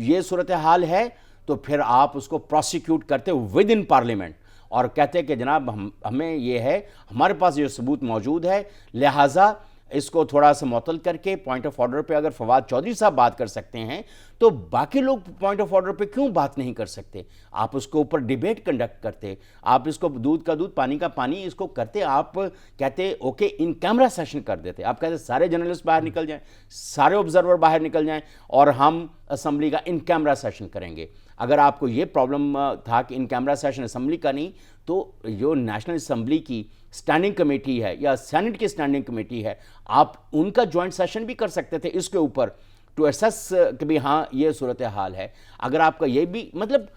Speaker 2: ये सूरत हाल है, तो फिर आप उसको प्रोसिक्यूट करते विद इन पार्लियामेंट और कहते कि जनाब हमें ये है, हमारे पास ये सबूत मौजूद है, लिहाजा इसको थोड़ा सा मुअत्तल करके पॉइंट ऑफ ऑर्डर पे अगर फवाद चौधरी साहब बात कर सकते हैं तो बाकी लोग पॉइंट ऑफ ऑर्डर पे क्यों बात नहीं कर सकते? आप उसके ऊपर डिबेट कंडक्ट करते, आप इसको दूध का दूध पानी का पानी इसको करते, आप कहते ओके इन कैमरा सेशन कर देते, आप कहते सारे जर्नलिस्ट बाहर निकल जाएं, सारे ऑब्जर्वर बाहर निकल जाएं और हम असम्बली का इन कैमरा सेशन करेंगे। अगर आपको ये प्रॉब्लम था कि इन कैमरा सेशन असम्बली का नहीं, तो जो नेशनल असम्बली की स्टैंडिंग कमेटी है या सेनेट की स्टैंडिंग कमेटी है, आप उनका जॉइंट सेशन भी कर सकते थे इसके ऊपर टू असेस कि भी हाँ ये सूरत हाल है। अगर आपका ये भी मतलब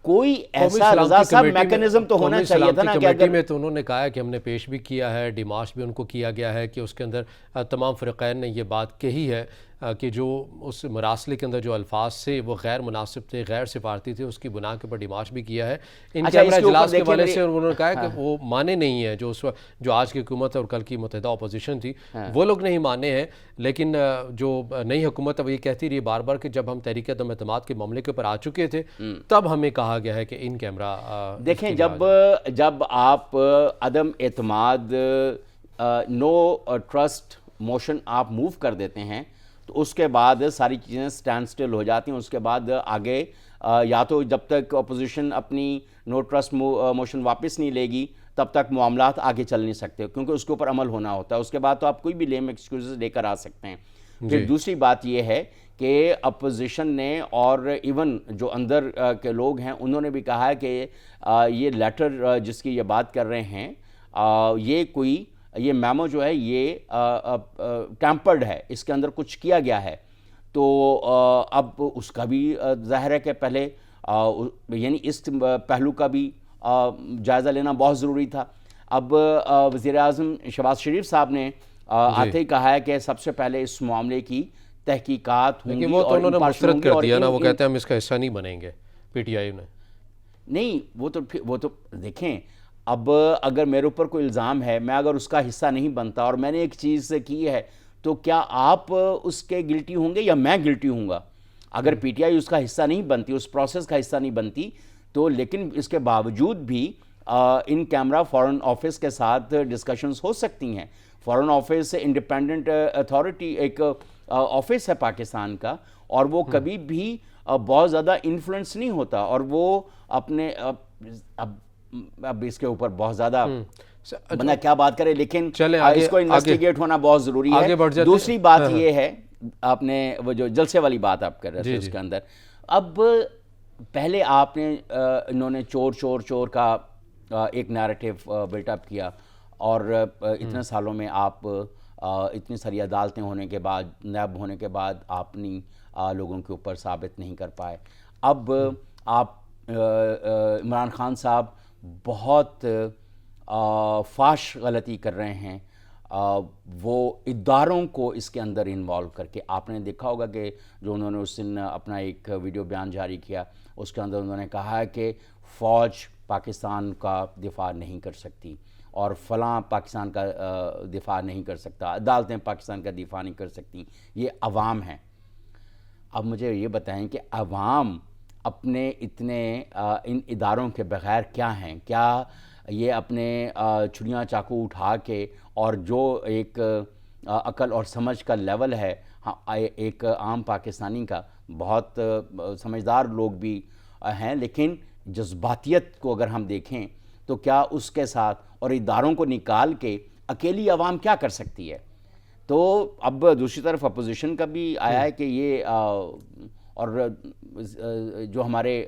Speaker 2: कोई ऐसा रज़ा साहब मैकेनिज्म तो होना चाहिए था ना कि
Speaker 1: कमेटी में तो उन्होंने कहा है कि हमने पेश भी किया है, डिमाश भी उनको किया गया है कि उसके अंदर तमाम फ़िरक़ैन ने ये बात कही है कि जो उस मरासले के अंदर जो अल्फाज से वो गैर मुनासिब थे, गैर सिफारती थे, उसकी बुनियाद के ऊपर डिमाश भी किया है। इन कैमरा इजलास के हवाले से उन्होंने कहा है कि वो माने नहीं है, जो उस जो आज की हुकूमत और कल की मुत्तहिदा अपोजिशन थी वो लोग नहीं माने हैं, लेकिन जो नई हुकूमत है वो ये कहती रही बार बार कि जब हम तहरीक अदम एतमाद के मामले के ऊपर आ चुके थे तब हमें कहा गया है कि इन कैमरा
Speaker 2: देखें। जब आप अदम एतमाद नो ट्रस्ट मोशन आप मूव कर देते हैं तो उसके बाद सारी चीज़ें स्टैंड स्टिल हो जाती हैं। उसके बाद आगे या तो जब तक अपोजिशन अपनी नो ट्रस्ट मोशन वापस नहीं लेगी तब तक मामलात आगे चल नहीं सकते, क्योंकि उसके ऊपर अमल होना होता है। उसके बाद तो आप कोई भी लेम एक्सक्यूजेस लेकर आ सकते हैं। फिर दूसरी बात यह है कि अपोजिशन ने और इवन जो अंदर के लोग हैं उन्होंने भी कहा है कि ये लेटर जिसकी ये बात कर रहे हैं, ये मेमो जो है ये टैम्पर्ड है, इसके अंदर कुछ किया गया है। तो अब उसका भी जाहिर है कि पहले यानी इस पहलू का भी जायज़ा लेना बहुत ज़रूरी था। अब वज़ीर-ए-आज़म शहबाज शरीफ साहब ने आते ही कहा है कि सबसे पहले इस मामले की तहकीकात होंगी।
Speaker 1: लेकिन वो तो
Speaker 2: और
Speaker 1: उन्होंने
Speaker 2: impartial
Speaker 1: मुस्तरद
Speaker 2: होंगी
Speaker 1: कर
Speaker 2: और
Speaker 1: दिया ना, वो कहते हैं हम इसका हिस्सा नहीं बनेंगे, पीटीआई ने।
Speaker 2: नहीं, वो तो देखें, अब अगर मेरे ऊपर कोई इल्ज़ाम है, मैं अगर उसका हिस्सा नहीं बनता और मैंने एक चीज़ की है, तो क्या आप उसके गिल्टी होंगे या मैं गिल्टी हूँगा? अगर पीटीआई उसका हिस्सा नहीं बनती, उस प्रोसेस का हिस्सा नहीं बनती, तो लेकिन इसके बावजूद भी इन कैमरा फॉरेन ऑफिस के साथ डिस्कशंस हो सकती हैं। फॉरेन ऑफिस इंडिपेंडेंट अथॉरिटी एक ऑफिस है पाकिस्तान का, और वो कभी भी बहुत ज़्यादा इन्फ्लुएंस नहीं होता, और वो अपने अब इसके ऊपर बहुत ज़्यादा बंदा क्या बात करे, लेकिन इसको इन्वेस्टिगेट होना बहुत ज़रूरी है। दूसरी बात ये है, आपने वो जो जलसे वाली बात आप कर रहे थे उसके अंदर, अब पहले आपने इन्होंने चोर चोर चोर का एक नैरेटिव बिल्टअप किया, और इतने सालों में आप इतनी सारी अदालतें होने के बाद, नैब होने के बाद आपने लोगों के ऊपर साबित नहीं कर पाए। अब आप इमरान खान साहब बहुत फाश गलती कर रहे हैं, वो इदारों को इसके अंदर इन्वॉल्व करके। आपने देखा होगा कि जो उन्होंने उस दिन अपना एक वीडियो बयान जारी किया, उसके अंदर उन्होंने कहा है कि फ़ौज पाकिस्तान का दिफा नहीं कर सकती, और फ़लाँ पाकिस्तान का दिफा नहीं कर सकता, अदालतें पाकिस्तान का दिफा नहीं कर सकती, ये अवाम हैं। अब मुझे ये बताएं कि अवाम अपने इतने इन इदारों के बग़ैर क्या हैं? क्या ये अपने छुरियाँ चाकू उठा के, और जो एक अकल और समझ का लेवल है, हाँ, एक आम पाकिस्तानी का, बहुत समझदार लोग भी हैं, लेकिन जज्बातियत को अगर हम देखें तो क्या उसके साथ और इदारों को निकाल के अकेली आवाम क्या कर सकती है? तो अब दूसरी तरफ अपोजिशन का भी आया है कि ये और जो हमारे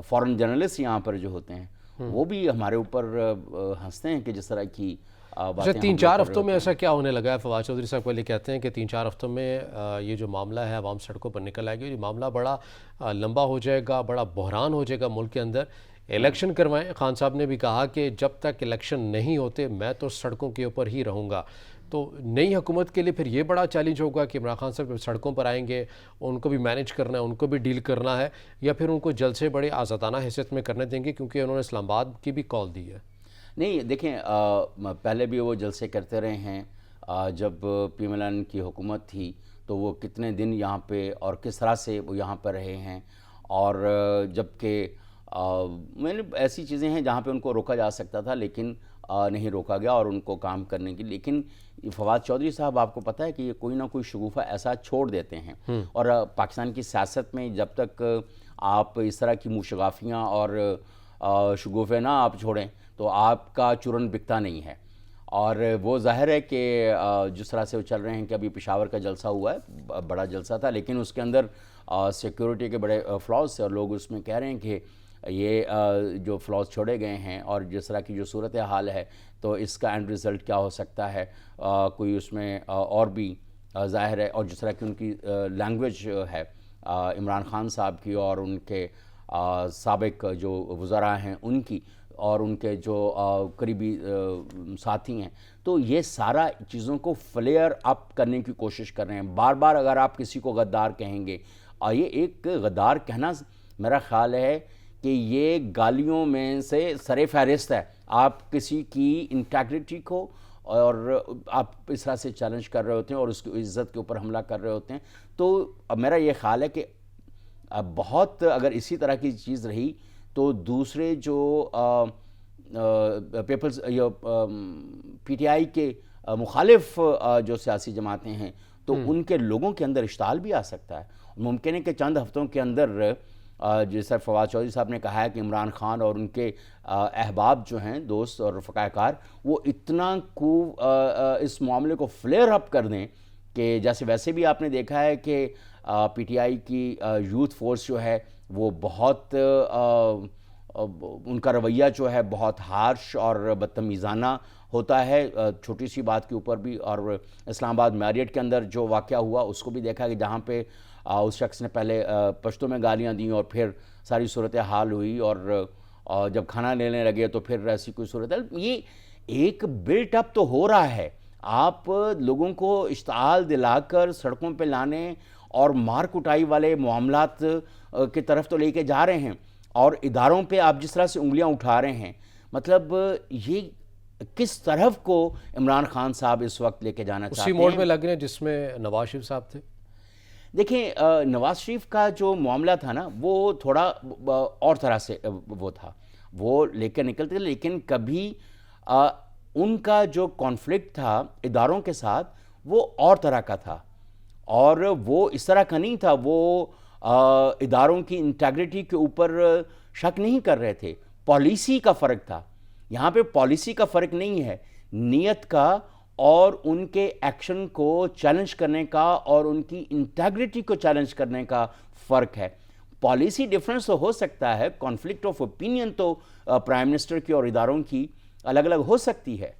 Speaker 2: फॉरेन जर्नलिस्ट यहाँ पर जो होते हैं, वो भी हमारे ऊपर हंसते हैं कि जिस तरह की बातें
Speaker 1: 3-4 हफ्तों में ऐसा क्या होने लगा है? फवाद चौधरी साहब पहले कहते हैं कि 3-4 हफ्तों में ये जो मामला है आवाम सड़कों पर निकल आएगी, ये मामला बड़ा लंबा हो जाएगा, बड़ा बहरान हो जाएगा मुल्क के अंदर। इलेक्शन करवाएं। खान साहब ने भी कहा कि जब तक इलेक्शन नहीं होते मैं तो सड़कों के ऊपर ही रहूँगा। तो नई हुकूमत के लिए फिर ये बड़ा चैलेंज होगा कि इमरान खान साहब सड़कों पर आएंगे, उनको भी मैनेज करना है, उनको भी डील करना है, या फिर उनको जल्द से बड़े आज़ादाना हैसियत में करने देंगे, क्योंकि उन्होंने इस्लामाबाद की भी कॉल दी है।
Speaker 2: नहीं, देखें, पहले भी वो जलसे करते रहे हैं। जब पीएमएलएन की हुकूमत थी तो वो कितने दिन यहाँ पे और किस तरह से वो यहाँ पर रहे हैं, और जबकि मैंने ऐसी चीज़ें हैं जहाँ पे उनको रोका जा सकता था, लेकिन नहीं रोका गया और उनको काम करने की। लेकिन फवाद चौधरी साहब, आपको पता है कि ये कोई ना कोई शगुफ़ा ऐसा छोड़ देते हैं, और पाकिस्तान की सियासत में जब तक आप इस तरह की मुशगाफियाँ और शगुफ़े ना आप छोड़ें तो आपका चूरन बिकता नहीं है। और वो ज़ाहिर है कि जिस तरह से वो चल रहे हैं कि अभी पेशावर का जलसा हुआ है, बड़ा जलसा था, लेकिन उसके अंदर सिक्योरिटी के बड़े फ्लॉज थे, और लोग उसमें कह रहे हैं कि ये जो फ्लॉज छोड़े गए हैं और जिस तरह की जो सूरत हाल है, तो इसका एंड रिज़ल्ट क्या हो सकता है, कोई उसमें और भी ज़ाहिर है। और जिस तरह की उनकी लैंग्वेज है इमरान खान साहब की, और उनके साबिक जो वज़रा हैं उनकी, और उनके जो करीबी साथी हैं, तो ये सारा चीज़ों को फ्लेयर अप करने की कोशिश कर रहे हैं। बार बार अगर आप किसी को गद्दार कहेंगे, और ये एक गद्दार कहना मेरा ख़्याल है कि ये गालियों में से सरे फहरिस्त है। आप किसी की इंटेग्रिटी को और आप इस तरह से चैलेंज कर रहे होते हैं और उसकी इज़्ज़त के ऊपर हमला कर रहे होते हैं, तो मेरा ये ख़्याल है कि बहुत अगर इसी तरह की चीज़ रही तो दूसरे जो पीपल्स पीटीआई के मुखालिफ जो सियासी जमातें हैं, तो उनके लोगों के अंदर इश्ताल भी आ सकता है। मुमकिन है कि चंद हफ्तों के अंदर जैसा फवाद चौधरी साहब ने कहा है कि इमरान खान और उनके अहबाब जो हैं, दोस्त और रफ़ाकार, वो इतना इस मामले को फ्लेयर अप कर दें कि जैसे वैसे भी आपने देखा है कि पीटीआई की यूथ फोर्स जो है वो बहुत उनका रवैया जो है बहुत हार्श और बदतमीज़ाना होता है छोटी सी बात के ऊपर भी। और इस्लामाबाद मैरियट के अंदर जो वाक़या हुआ उसको भी देखा कि जहाँ पे उस शख्स ने पहले पश्तो में गालियाँ दी और फिर सारी सूरत हाल हुई और जब खाना लेने लगे तो फिर ऐसी कोई सूरत हाल। ये एक बिल्ट अप तो हो रहा है, आप लोगों को इश्ताल दिलाकर सड़कों पे लाने और मार कुटाई वाले मामलात की तरफ तो लेके जा रहे हैं और इदारों पे आप जिस तरह से उंगलियां उठा रहे हैं, मतलब ये किस तरफ को इमरान खान साहब इस वक्त लेके जाना चाहते हैं?
Speaker 1: उसी मोड में लग रहे हैं जिसमें नवाज शरीफ साहब थे।
Speaker 2: देखिए नवाज शरीफ का जो मामला था ना वो थोड़ा और तरह से वो था, वो लेकर निकलते थे, लेकिन कभी उनका जो कॉन्फ्लिक्ट था इदारों के साथ वो और तरह का था और वो इस तरह का नहीं था। वो इदारों की इंटेग्रिटी के ऊपर शक नहीं कर रहे थे, पॉलिसी का फ़र्क था। यहाँ पे पॉलिसी का फ़र्क नहीं है, नीयत का और उनके एक्शन को चैलेंज करने का और उनकी इंटेग्रिटी को चैलेंज करने का फ़र्क है। पॉलिसी डिफरेंस तो हो सकता है, कॉन्फ्लिक्ट ऑफ ओपिनियन तो प्राइम मिनिस्टर की और इदारों की अलग अलग हो सकती है।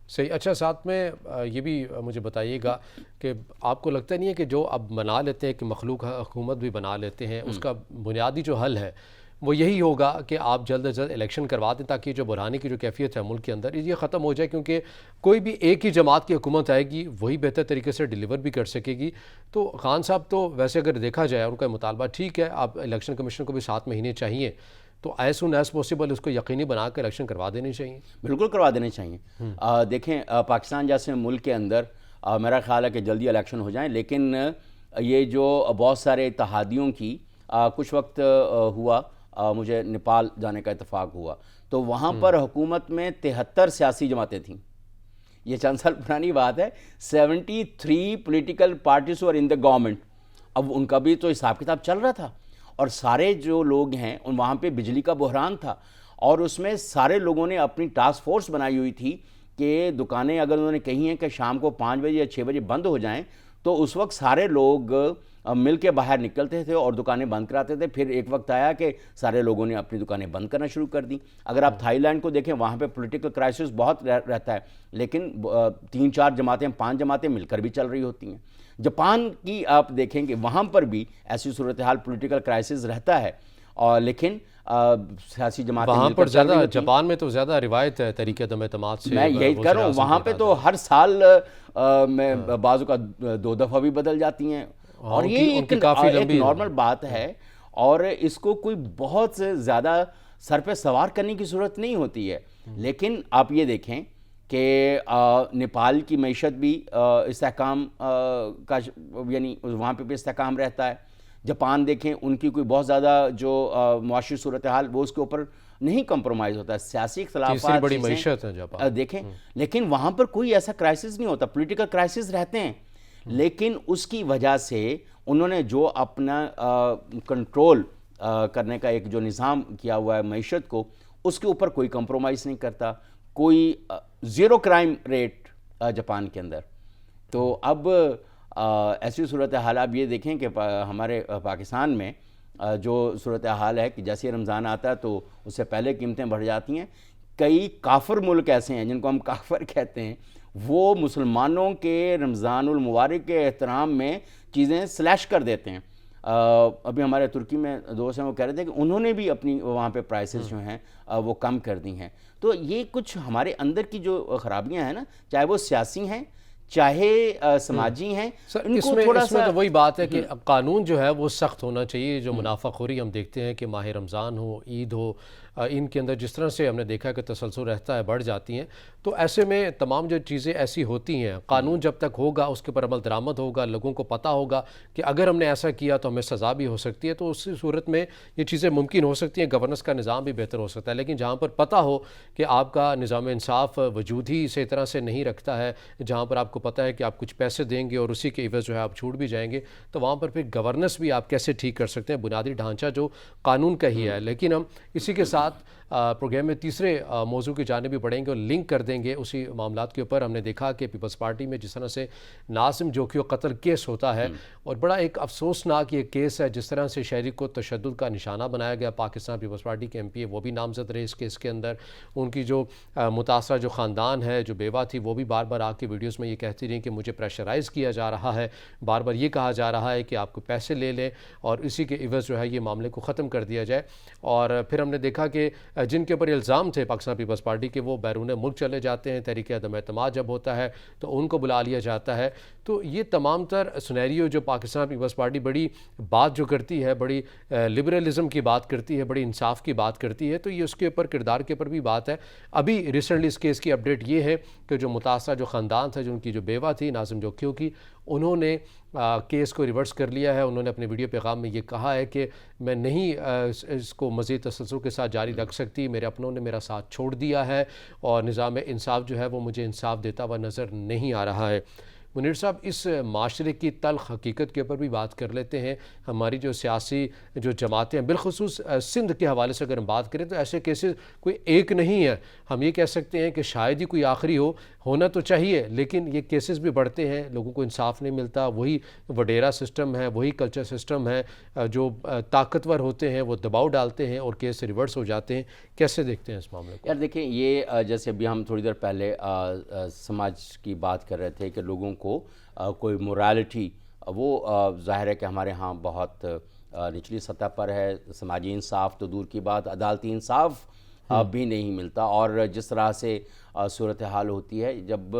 Speaker 1: सही। अच्छा, साथ में ये भी मुझे बताइएगा कि आपको लगता नहीं है कि जो अब मना लेते हैं कि मखलूक हुकूमत भी बना लेते हैं, उसका बुनियादी जो हल है वो यही होगा कि आप जल्द से जल्द इलेक्शन करवा दें ताकि जो बुरहानी की जो कैफियत है मुल्क के अंदर ये ख़त्म हो जाए, क्योंकि कोई भी एक ही जमात की हुकूमत आएगी वही बेहतर तरीके से डिलीवर भी कर सकेगी। तो खान साहब तो वैसे अगर देखा जाए उनका मुतालबा ठीक है, आप इलेक्शन कमीशन को भी 7 महीने चाहिए, तो एज सुन एज पॉसिबल उसको यकीनी बना कर इलेक्शन करवा देने चाहिए।
Speaker 2: बिल्कुल करवा देने चाहिए। देखें पाकिस्तान जैसे मुल्क के अंदर मेरा ख्याल है कि जल्दी इलेक्शन हो जाएं, लेकिन ये जो बहुत सारे इत्तेहादियों की कुछ वक्त हुआ, मुझे नेपाल जाने का इत्तेफाक हुआ तो वहाँ पर हुकूमत में 73 सियासी जमातें थीं। ये चंद साल पुरानी बात है। 73 political parties were in the government. अब उनका भी तो हिसाब किताब चल रहा था और सारे जो लोग हैं उन वहाँ पे बिजली का बहरान था और उसमें सारे लोगों ने अपनी टास्क फोर्स बनाई हुई थी कि दुकानें अगर उन्होंने कही हैं कि शाम को 5 बजे या 6 बजे बंद हो जाएं तो उस वक्त सारे लोग मिल के बाहर निकलते थे और दुकानें बंद कराते थे। फिर एक वक्त आया कि सारे लोगों ने अपनी दुकानें बंद करना शुरू कर दी। अगर आप थाईलैंड को देखें वहाँ पे पॉलिटिकल क्राइसिस बहुत रहता है, लेकिन 3-4 जमातें 5 जमातें मिलकर भी चल रही होती हैं। जापान की आप देखेंगे वहाँ पर भी ऐसी सूरत हाल पॉलिटिकल क्राइसिस रहता है और लेकिन सियासी जमातें
Speaker 1: वहाँ पर ज़्यादा, जापान में तो ज़्यादा रिवायत है तरीके एतमाद से।
Speaker 2: मैं यही कर रहा हूँ, वहाँ पे तो हर साल में बाजू का 2 दफ़ा भी बदल जाती हैं और ये एक नॉर्मल बात है और इसको कोई बहुत ज़्यादा सर पे सवार करने की ज़रूरत नहीं होती है। लेकिन आप ये देखें कि नेपाल की मईशत भी इस्तेहकाम का यानी वहाँ पे भी इस्तेहकाम रहता है। जापान देखें, उनकी कोई बहुत ज़्यादा जो मुआशी सूरत हाल वो उसके ऊपर नहीं कंप्रोमाइज़ होता है। सियासी इख्तलाफात
Speaker 1: बड़ी मईशत है जापान
Speaker 2: देखें, लेकिन वहाँ पर कोई ऐसा क्राइसिस नहीं होता। पॉलिटिकल क्राइसिस रहते हैं लेकिन उसकी वजह से उन्होंने जो अपना कंट्रोल करने का एक जो निज़ाम किया हुआ है मईशत को, उसके ऊपर कोई कंप्रोमाइज़ नहीं करता। कोई 0 क्राइम रेट जापान के अंदर। तो अब ऐसी सूरत हाल आप ये देखें कि हमारे पाकिस्तान में जो सूरत हाल है कि जैसे रमज़ान आता है तो उससे पहले कीमतें बढ़ जाती हैं। कई काफिर मुल्क ऐसे हैं जिनको हम काफिर कहते हैं, वो मुसलमानों के रमज़ानुल मुबारक के एहतराम में चीज़ें स्लैश कर देते हैं। अभी हमारे तुर्की में दोस्त हैं, वो कह रहे थे कि उन्होंने भी अपनी वहाँ पे प्राइसेस जो हैं वो कम कर दी हैं। तो ये कुछ हमारे अंदर की जो खराबियाँ हैं ना, चाहे वो सियासी हैं चाहे समाजी हैं,
Speaker 1: इसमें तो वही बात है कि कानून जो है वो सख्त होना चाहिए। जो मुनाफाखोरी हम देखते हैं कि माह रमज़ान हो, ईद हो, इनके अंदर जिस तरह से हमने देखा कि तसलसल रहता है, बढ़ जाती हैं। तो ऐसे में तमाम जो चीज़ें ऐसी होती हैं, कानून जब तक होगा उसके ऊपर अमल दरामद होगा, लोगों को पता होगा कि अगर हमने ऐसा किया तो हमें सज़ा भी हो सकती है, तो उस सूरत में ये चीज़ें मुमकिन हो सकती हैं, गवर्नेंस का निज़ाम भी बेहतर हो सकता है। लेकिन जहाँ पर पता हो कि आपका निज़ाम इंसाफ वजूद ही इसी तरह से नहीं रखता है, जहाँ पर आपको पता है कि आप कुछ पैसे देंगे और उसी के एवज़ जो है आप छूट भी जाएंगे, तो वहाँ पर फिर गवर्नेंस भी आप कैसे ठीक कर सकते हैं? बुनियादी ढांचा जो कानून का ही है। लेकिन हम इसी के साथ प्रोग्राम में तीसरे मौजू की जानिब भी बढ़ेंगे और लिंक कर देंगे उसी मामलात के ऊपर। हमने देखा कि पीपल्स पार्टी में जिस तरह से नासिम जोखियो कत्ल केस होता है और बड़ा एक अफसोसनाक ये केस है, जिस तरह से शहरी को तशद्दुद का निशाना बनाया गया। पाकिस्तान पीपल्स पार्टी के MP वो भी नामजद रहे इस केस के अंदर। उनकी जो मुतासरा जो ख़ानदान है, जो बेवा थी, वो भी बार बार आके वीडियोज़ में ये कहती रही कि मुझे प्रेशराइज़ किया जा रहा है, बार बार ये कहा जा रहा है कि आपको पैसे ले लें और इसी के एवज़ जो है ये मामले को ख़त्म कर दिया जाए। और फिर हमने देखा कि जिनके ऊपर इल्ज़ाम थे पाकिस्तान पीपल्स पार्टी के, वो बैरून मुल्क चले जाते हैं। तहरीक अदम एतमाद जब होता है तो उनको बुला लिया जाता है। तो ये तमाम तर सिनेरियो जो पाकिस्तान पीपल्स पार्टी बड़ी बात जो करती है, बड़ी लिबरलिज़म की बात करती है, बड़ी इंसाफ की बात करती है, तो ये उसके ऊपर किरदार के ऊपर भी बात है। अभी रिसेंटली इस केस की अपडेट ये है कि जो मुतासरा जो ख़ानदान था, जो उनकी जो बेवा थी नासिम जोखियो की, उन्होंने केस को रिवर्स कर लिया है। उन्होंने अपने वीडियो पैगाम में ये कहा है कि मैं नहीं इसको मज़ीद तसल्सल के साथ जारी रख सकती, मेरे अपनों ने मेरा साथ छोड़ दिया है और निज़ाम इंसाफ जो है वो मुझे इंसाफ देता हुआ नज़र नहीं आ रहा है। मुनीर साहब, इस माशरे की तल्ख़ हकीकत के ऊपर भी बात कर लेते हैं। हमारी जो सियासी जो जमातें हैं, बिलखुसूस सिंध के हवाले से अगर हम बात करें तो ऐसे केसेस कोई एक नहीं है। हम ये कह सकते हैं कि शायद ही कोई आखिरी होना तो चाहिए, लेकिन ये केसेस भी बढ़ते हैं, लोगों को इंसाफ नहीं मिलता। वही वडेरा सिस्टम है, वही कल्चर सिस्टम है, जो ताकतवर होते हैं वो दबाव डालते हैं और केस रिवर्स हो जाते हैं। कैसे देखते हैं इस मामले को?
Speaker 2: यार देखिए, ये जैसे अभी हम थोड़ी देर पहले समाज की बात कर रहे थे कि लोगों को कोई मोरालिटी, वो ज़ाहिर है कि हमारे यहाँ बहुत निचली सतह पर है। समाजी इंसाफ तो दूर की बात, अदालती इंसाफ भी नहीं मिलता। और जिस तरह से सूरत हाल होती है, जब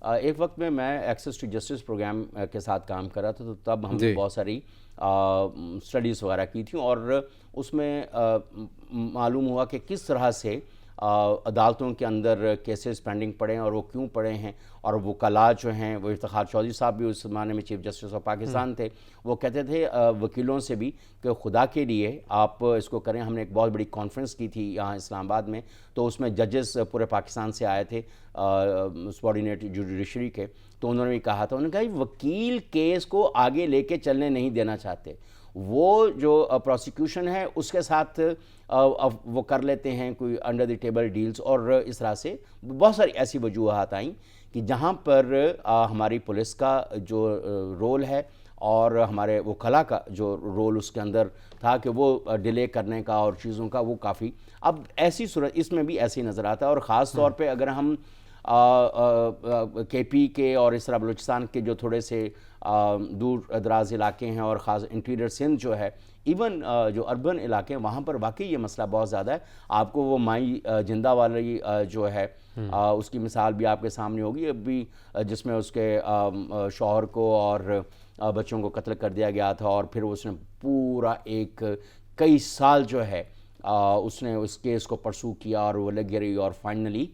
Speaker 2: एक वक्त में मैं एक्सेस टू जस्टिस प्रोग्राम के साथ काम कर रहा था, तो तब हमने बहुत सारी स्टडीज़ वगैरह की थी और उसमें मालूम हुआ कि किस तरह से अदालतों के अंदर केसेस पेंडिंग पड़े हैं और वो क्यों पड़े हैं। और वो वकला जो हैं, वो इफ्तिखार चौधरी साहब भी उस ज़माने में चीफ जस्टिस ऑफ पाकिस्तान थे, वो कहते थे वकीलों से भी कि खुदा के लिए आप इसको करें। हमने एक बहुत बड़ी कॉन्फ्रेंस की थी यहाँ इस्लामाबाद में, तो उसमें जजेस पूरे पाकिस्तान से आए थे सबॉर्डिनेट जुडिशरी के। तो उन्होंने भी कहा था, उन्होंने कहा वकील केस को आगे लेके चलने नहीं देना चाहते, वो जो प्रोसिक्यूशन है उसके साथ वो कर लेते हैं कोई अंडर द टेबल डील्स। और इस तरह से बहुत सारी ऐसी वजूहत आई कि जहाँ पर हमारी पुलिस का जो रोल है और हमारे वकला का जो रोल उसके अंदर था कि वो डिले करने का और चीज़ों का, वो काफ़ी अब ऐसी सूरत इसमें भी ऐसे ही नज़र आता है। और ख़ास तौर पे अगर हम KP के और इस तरह बलूचिस्तान के जो थोड़े से दूर दराज इलाके हैं और ख़ास इंटीरियर सिंध जो है, इवन जो अर्बन इलाके हैं, वहाँ पर वाकई ये मसला बहुत ज़्यादा है। आपको वो माई जिंदा वाली जो है उसकी मिसाल भी आपके सामने होगी अभी, जिसमें उसके शौहर को और बच्चों को कत्ल कर दिया गया था और फिर उसने पूरा कई साल जो है उसने उस केस को परसू किया और वो लग गई और फाइनली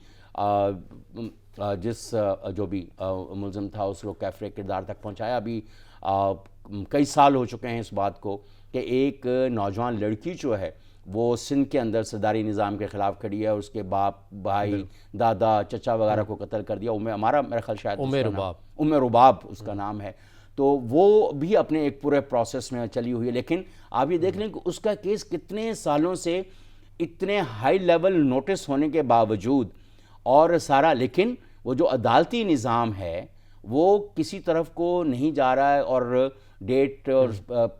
Speaker 2: जिस जो भी मुलज़िम था उसको कैफरे किरदार तक पहुंचाया। अभी कई साल हो चुके हैं इस बात को कि एक नौजवान लड़की जो है वो सिंध के अंदर सरदारी निज़ाम के ख़िलाफ़ खड़ी है, उसके बाप, भाई, दादा, चचा वगैरह को कत्ल कर दिया। मेरा ख्याल शायद उम्मे रुबाब उसका नाम है। तो वो भी अपने एक पूरे प्रोसेस में चली हुई है। लेकिन आप ये देख लें कि उसका केस कितने सालों से इतने हाई लेवल नोटिस होने के बावजूद और सारा, लेकिन वो जो अदालती निज़ाम है वो किसी तरफ को नहीं जा रहा है और डेट और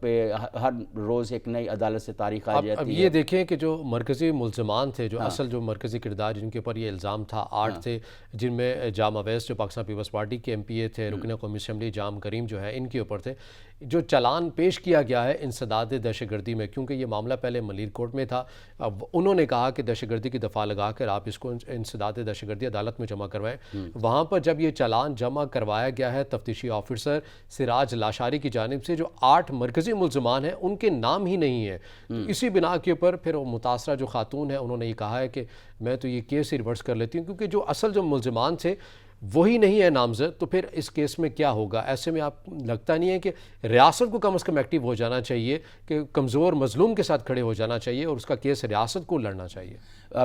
Speaker 2: पे हर रोज़ एक नई अदालत से तारीख आ जाती है।
Speaker 1: अब ये देखें कि जो मरकज़ी मुल्ज़मान थे, जो असल जो मरकज़ी किरदार जिनके ऊपर ये इल्ज़ाम था, 8 थे, जिनमें जाम अवैस जो पाकिस्तान पीपल्स पार्टी के MPA थे, रुकन कौमी असम्बली जाम करीम जो है, इनके ऊपर थे। जो चालान पेश किया गया है इंसदाद दहशतगर्दी में, क्योंकि ये मामला पहले मलीर कोर्ट में था, अब उन्होंने कहा कि दहशतगर्दी की दफ़ा लगा कर आप इसको इंसदाद दहशतगर्दी अदालत में जमा करवाएं। वहाँ पर जब ये चालान जमा करवाया गया है, तफ्तीशी ऑफिसर सिराज लाशारी की जानिब जानिब से जो 8 मरकज़ी मुल्ज़मान हैं उनके नाम ही नहीं है। तो इसी बिना के ऊपर फिर वो मुतासरा जो खातून है उन्होंने ये कहा है कि मैं तो ये केस ही रिवर्स कर लेती हूँ, क्योंकि जो असल जो मुल्ज़मान थे वही नहीं है नामजद। तो फिर इस केस में क्या होगा? ऐसे में आप लगता नहीं है कि रियासत को कम अज़ कम एक्टिव हो जाना चाहिए, कि कमज़ोर मजलूम के साथ खड़े हो जाना चाहिए और उसका केस रियासत को लड़ना चाहिए?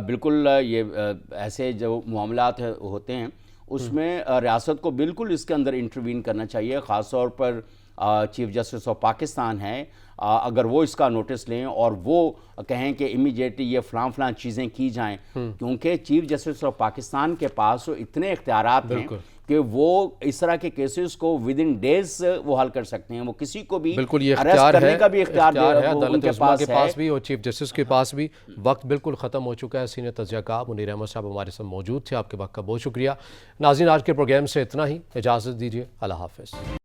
Speaker 2: बिल्कुल, ये ऐसे जो मामलात होते हैं उसमें रियासत को बिल्कुल इसके अंदर इंटरवीन करना चाहिए। ख़ास तौर पर चीफ जस्टिस ऑफ पाकिस्तान है, अगर वो इसका नोटिस लें और वो कहें कि इमीडिएटली ये फ़लाँ चीज़ें की जाएं, क्योंकि चीफ जस्टिस ऑफ पाकिस्तान के पास तो इतने इख्तियारात हैं कि वो इस तरह के केसेस को विद इन डेज वो हल कर सकते हैं। वो किसी को भी
Speaker 1: बिल्कुल ये
Speaker 2: अरेस्ट
Speaker 1: इख्तियार
Speaker 2: करने
Speaker 1: है,
Speaker 2: का भी इख्तियार
Speaker 1: है
Speaker 2: उनके
Speaker 1: अदालत उस्मा के पास
Speaker 2: है।
Speaker 1: भी और चीफ जस्टिस के पास भी। वक्त बिल्कुल ख़त्म हो चुका है। सीनियर तज्ज़ियाकार मुनीर अहमद साहब हमारे साथ मौजूद थे। आपके वक्त का बहुत शुक्रिया। नाज़रीन, आज के प्रोग्राम से इतना ही, इजाज़त दीजिए। अल्लाह हाफ़िज़।